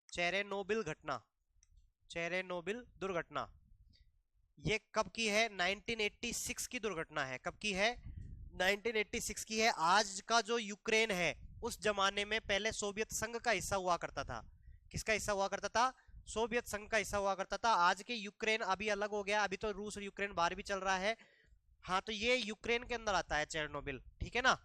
चेरेनोबिल घटना, चेरेनोबिल दुर्घटना। ये कब की है? 1986 की दुर्घटना है। कब की है? 1986 की है। आज का जो यूक्रेन है, उस जमाने में पहले सोवियत संघ का हिस्सा हुआ करता था। किसका हिस्सा हुआ करता था? सोवियत संघ का हिस्सा हुआ करता था। आज के यूक्रेन अभी अलग हो गया, अभी तो रूस और यूक्रेन बाहर भी चल रहा है। हाँ, तो ये यूक्रेन के अंदर आता है चेरनोबिल, ठीक है ना।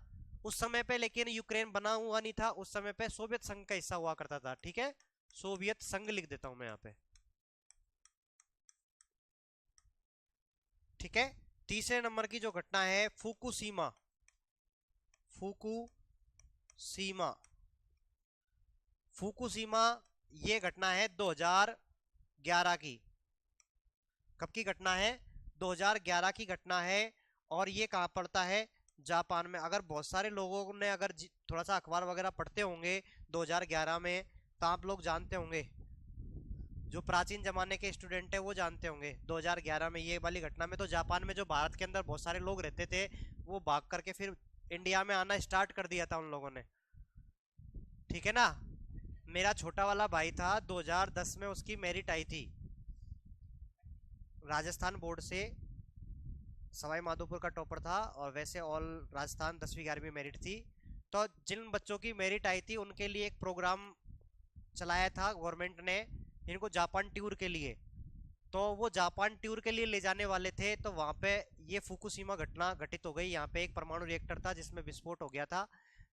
उस समय पे लेकिन यूक्रेन बना हुआ नहीं था, उस समय पे सोवियत संघ का हिस्सा हुआ करता था। ठीक है, सोवियत संघ लिख देता हूं मैं यहाँ पे। ठीक है, तीसरे नंबर की जो घटना है फुकुशिमा। फुकुशिमा, फुकुशिमा ये घटना है 2011 की। कब की घटना है? 2011 की घटना है। और ये कहाँ पड़ता है? जापान में। अगर बहुत सारे लोगों ने अगर थोड़ा सा अखबार वगैरह पढ़ते होंगे 2011 में, तो आप लोग जानते होंगे, जो प्राचीन जमाने के स्टूडेंट है वो जानते होंगे 2011 में ये वाली घटना में। तो जापान में जो भारत के अंदर बहुत सारे लोग रहते थे, वो भाग करके फिर इंडिया में आना स्टार्ट कर दिया था उन लोगों ने। ठीक है ना। मेरा छोटा वाला भाई था, 2010 में उसकी मेरिट आई थी राजस्थान बोर्ड से। सवाई माधोपुर का टॉपर था, और वैसे ऑल राजस्थान 10वीं 11वीं मेरिट थी। तो जिन बच्चों की मेरिट आई थी उनके लिए एक प्रोग्राम चलाया था गवर्नमेंट ने, इनको जापान टूर के लिए। तो वो जापान टूर के लिए ले जाने वाले थे, तो वहां पे ये फुकुशिमा घटना घटित हो गई। यहाँ पे एक परमाणु रिएक्टर था जिसमें विस्फोट हो गया था,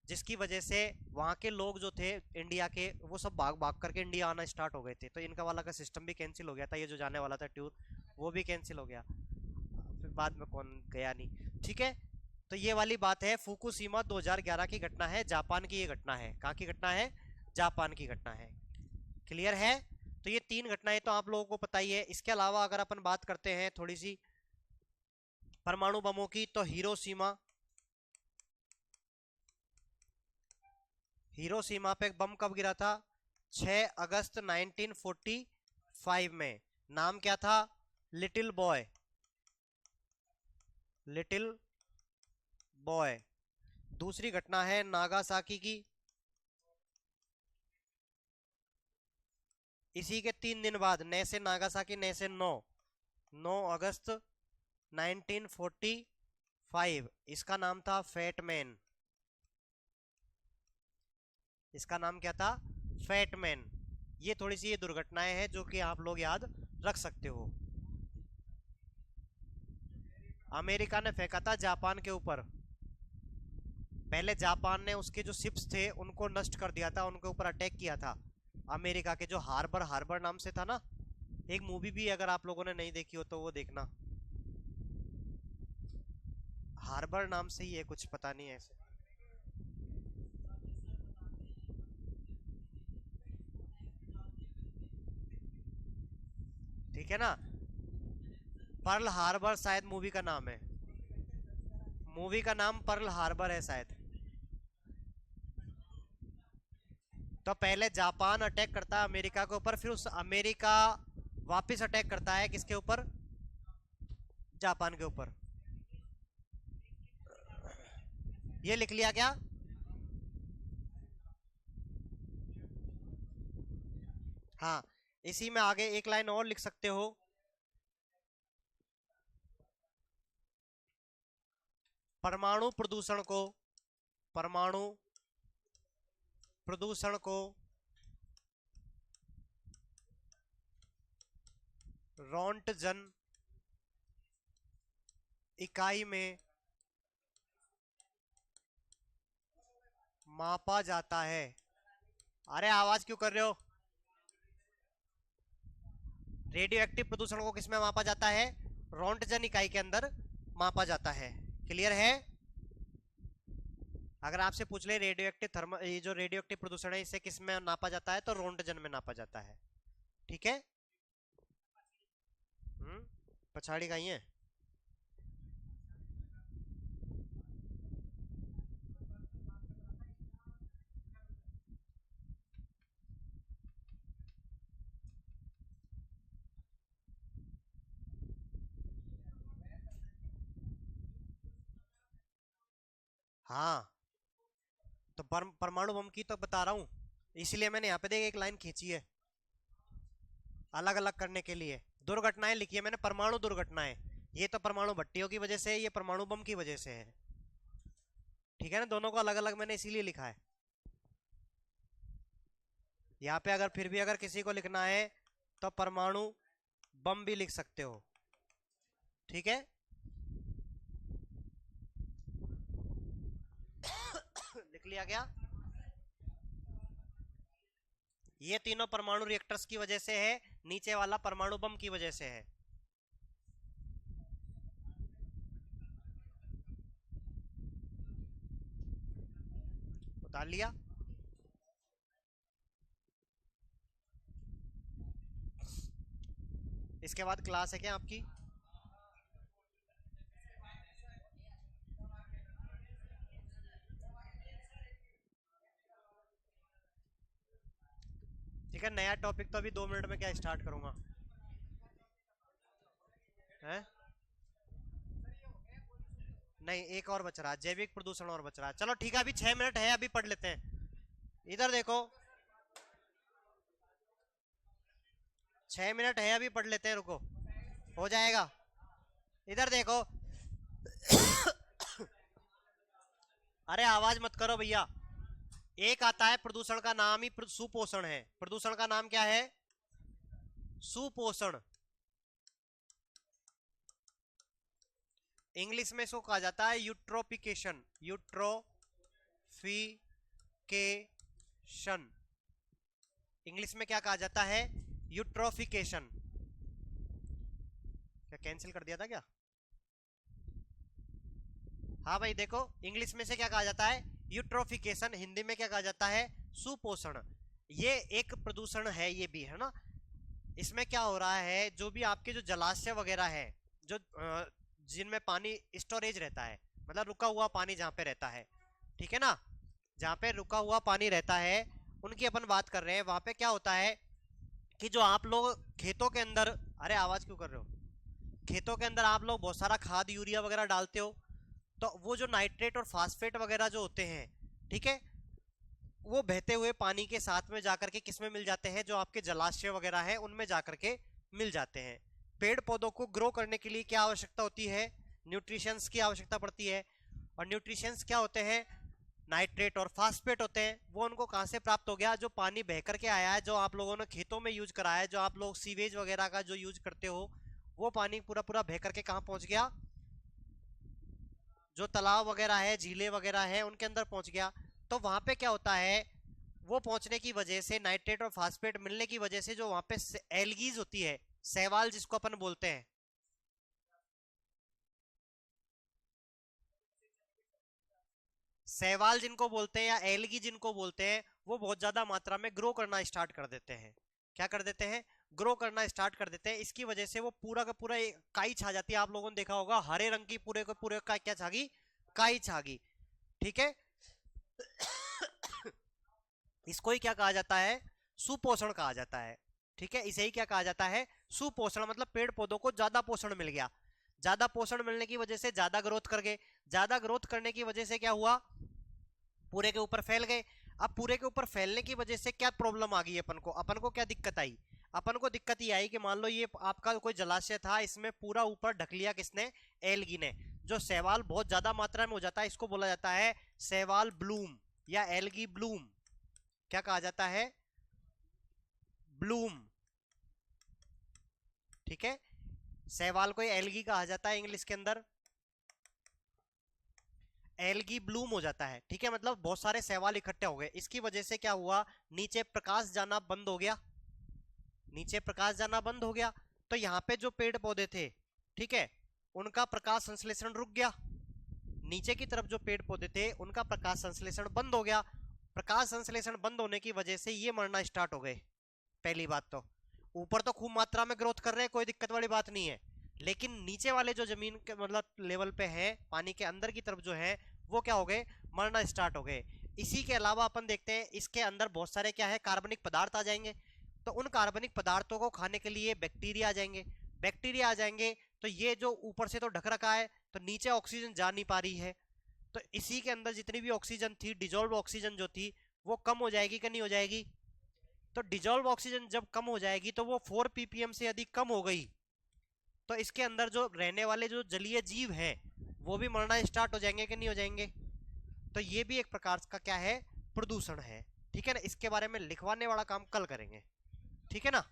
जिसकी वजह से वहां के लोग जो थे इंडिया के, वो सब भाग भाग करके इंडिया आना स्टार्ट हो गए थे। तो इनका वाला का सिस्टम भी कैंसिल हो गया था, ये जो जाने वाला था टूर, वो भी कैंसिल हो गया। फिर बाद में कौन गया नहीं। ठीक है, तो ये वाली बात है। फुकुशिमा 2011 की घटना है, जापान की ये घटना है। कहाँ की घटना है? जापान की घटना है। क्लियर है? तो ये तीन घटनाएं तो आप लोगों को पता ही है। इसके अलावा अगर अपन बात करते हैं थोड़ी सी परमाणु बमों की, तो हिरोशिमा, हिरोशिमा पे बम कब गिरा था? 6 अगस्त 1945 में। नाम क्या था? Little boy, little boy. दूसरी घटना है नागासाकी की, इसी के 3 दिन बाद, नए से नागासाकी, नए से 9 अगस्त 1945। इसका नाम था फैटमैन। इसका नाम क्या था? फैटमैन। ये थोड़ी सी ये दुर्घटनाएं हैं जो कि आप लोग याद रख सकते हो। अमेरिका ने फेंका था जापान के ऊपर। पहले जापान ने उसके जो शिप्स थे उनको नष्ट कर दिया था, उनके ऊपर अटैक किया था। अमेरिका के जो हार्बर, हार्बर नाम से था ना, एक मूवी भी अगर आप लोगों ने नहीं देखी हो तो वो देखना। हार्बर नाम से ही है कुछ, पता नहीं है ऐसे। ठीक है ना। पर्ल हार्बर शायद मूवी का नाम है। मूवी का नाम पर्ल हार्बर है शायद। तो पहले जापान अटैक करता है अमेरिका के ऊपर, फिर उस अमेरिका वापस अटैक करता है किसके ऊपर? जापान के ऊपर। ये लिख लिया क्या? हाँ, इसी में आगे एक लाइन और लिख सकते हो। परमाणु प्रदूषण को, परमाणु प्रदूषण को रोंटजन इकाई में मापा जाता है। अरे आवाज क्यों कर रहे हो? रेडियो एक्टिव प्रदूषण को किसमें मापा जाता है? रोंटजन इकाई के अंदर मापा जाता है। क्लियर है? अगर आपसे पूछ ले रेडियो एक्टिव थर्मल, ये जो रेडियो एक्टिव प्रदूषण है इसे किस में नापा जाता है, तो रोंटजन में नापा जाता है। ठीक है। पछाड़ी कहीं है? हाँ, तो परमाणु बम की तो बता रहा हूँ, इसलिए मैंने यहाँ पे देख एक लाइन खींची है अलग अलग करने के लिए। दुर्घटनाएं लिखी है मैंने, परमाणु दुर्घटनाएं। ये तो परमाणु भट्टियों की वजह से है, ये परमाणु बम की वजह से है। ठीक है ना, दोनों को अलग अलग मैंने इसीलिए लिखा है। यहाँ पे अगर फिर भी अगर किसी को लिखना है तो परमाणु बम भी लिख सकते हो। ठीक है लिख लिया गया। ये तीनों परमाणु रिएक्टर्स की वजह से है, नीचे वाला परमाणु बम की वजह से है। उतार लिया। इसके बाद क्लास है क्या आपकी? ठीक है, नया टॉपिक तो अभी 2 मिनट में क्या स्टार्ट करूंगा है? नहीं, एक और बच रहा है, जैविक प्रदूषण और बच रहा है। चलो ठीक है, अभी 6 मिनट है, अभी पढ़ लेते हैं। इधर देखो, 6 मिनट है, अभी पढ़ लेते हैं, रुको, हो जाएगा। इधर देखो अरे आवाज मत करो भैया। एक आता है प्रदूषण का नाम ही सुपोषण है। प्रदूषण का नाम क्या है? सुपोषण। इंग्लिश में इसको कहा जाता है यूट्रोफिकेशन। यूट्रोफिकेशन इंग्लिश में क्या कहा जाता है? यूट्रोफिकेशन। क्या कैंसिल कर दिया था क्या? हाँ भाई देखो, इंग्लिश में से क्या कहा जाता है? यूट्रोफिकेशन। हिंदी में क्या कहा जाता है? सुपोषण। ये एक प्रदूषण है, ये भी है ना। इसमें क्या हो रहा है, जो भी आपके जो जलाशय वगैरह है, जो जिनमें पानी स्टोरेज रहता है, मतलब रुका हुआ पानी जहाँ पे रहता है, ठीक है ना, जहाँ पे रुका हुआ पानी रहता है उनकी अपन बात कर रहे हैं। वहां पे क्या होता है कि जो आप लोग खेतों के अंदर, अरे आवाज क्यों कर रहे हो, खेतों के अंदर आप लोग बहुत सारा खाद यूरिया वगैरह डालते हो, तो वो जो नाइट्रेट और फास्फेट वगैरह जो होते हैं, ठीक है, वो बहते हुए पानी के साथ में जाकर के किस में मिल जाते हैं? जो आपके जलाशय वगैरह है उनमें जाकर के मिल जाते हैं। पेड़ पौधों को ग्रो करने के लिए क्या आवश्यकता होती है? न्यूट्रिशंस की आवश्यकता पड़ती है। और न्यूट्रिशंस क्या होते हैं? नाइट्रेट और फास्फेट होते हैं। वो उनको कहां से प्राप्त हो गया? जो पानी बह करके आया है, जो आप लोगों ने खेतों में यूज करा है, जो आप लोग सीवेज वगैरह का जो यूज करते हो, वो पानी पूरा पूरा बह करके कहां पहुंच गया? जो तालाब वगैरह है, झीलें वगैरह है, उनके अंदर पहुंच गया। तो वहां पे क्या होता है, वो पहुंचने की वजह से, नाइट्रेट और फास्फेट मिलने की वजह से, जो वहां पे एल्गीज होती है, शैवाल जिसको अपन बोलते हैं, शैवाल जिनको बोलते हैं या एल्गी जिनको बोलते हैं, वो बहुत ज्यादा मात्रा में ग्रो करना स्टार्ट कर देते हैं। क्या कर देते हैं? ग्रो करना स्टार्ट कर देते हैं। इसकी वजह से वो पूरा का पूरा काई छा जाती है। आप लोगों ने देखा होगा, हरे रंग की पूरे का पूरे का क्या छागी? काई छागी। ठीक है इसको ही क्या कहा जाता है? सुपोषण कहा जाता है। ठीक है, इसे ही क्या कहा जाता है? सुपोषण। मतलब पेड़ पौधों को ज्यादा पोषण मिल गया। ज्यादा पोषण मिलने की वजह से ज्यादा ग्रोथ कर गए। ज्यादा ग्रोथ करने की वजह से क्या हुआ? पूरे के ऊपर फैल गए। अब पूरे के ऊपर फैलने की वजह से क्या प्रॉब्लम आ गई? अपन को क्या दिक्कत आई? अपन को दिक्कत ये आई कि मान लो ये आपका कोई जलाशय था, इसमें पूरा ऊपर ढक लिया किसने? एल्गी ने। जो शैवाल बहुत ज्यादा मात्रा में हो जाता है, इसको बोला जाता है शैवाल ब्लूम या एल्गी ब्लूम। क्या कहा जाता है? ब्लूम। ठीक है, शैवाल को एल्गी कहा जाता है इंग्लिश के अंदर। एल्गी ब्लूम हो जाता है। ठीक है, मतलब बहुत सारे शैवाल इकट्ठे हो गए। इसकी वजह से क्या हुआ? नीचे प्रकाश जाना बंद हो गया। नीचे प्रकाश जाना बंद हो गया, तो यहाँ पे जो पेड़ पौधे थे, ठीक है, उनका प्रकाश संश्लेषण रुक गया। नीचे की तरफ जो पेड़ पौधे थे उनका प्रकाश संश्लेषण बंद हो गया। प्रकाश संश्लेषण बंद होने की वजह से ये मरना स्टार्ट हो गए। पहली बात तो ऊपर तो खूब मात्रा में ग्रोथ कर रहे हैं, कोई दिक्कत वाली बात नहीं है, लेकिन नीचे वाले जो जमीन के मतलब लेवल पे है, पानी के अंदर की तरफ जो है, वो क्या हो गए? मरना स्टार्ट हो गए। इसी के अलावा अपन देखते हैं इसके अंदर बहुत सारे क्या है? कार्बनिक पदार्थ आ जाएंगे। तो उन कार्बनिक पदार्थों को खाने के लिए बैक्टीरिया आ जाएंगे। बैक्टीरिया आ जाएंगे तो ये जो ऊपर से तो ढक रखा है, तो नीचे ऑक्सीजन जा नहीं पा रही है। तो इसी के अंदर जितनी भी ऑक्सीजन थी, डिजोल्व ऑक्सीजन जो थी वो कम हो जाएगी कि नहीं हो जाएगी? तो डिजोल्व ऑक्सीजन जब कम हो जाएगी तो वो 4 ppm से यदि कम हो गई तो इसके अंदर जो रहने वाले जो जलीय जीव हैं वो भी मरना स्टार्ट हो जाएंगे कि नहीं हो जाएंगे? तो ये भी एक प्रकार का क्या है, प्रदूषण है। ठीक है ना, इसके बारे में लिखवाने वाला काम कल करेंगे। ठीक है ना।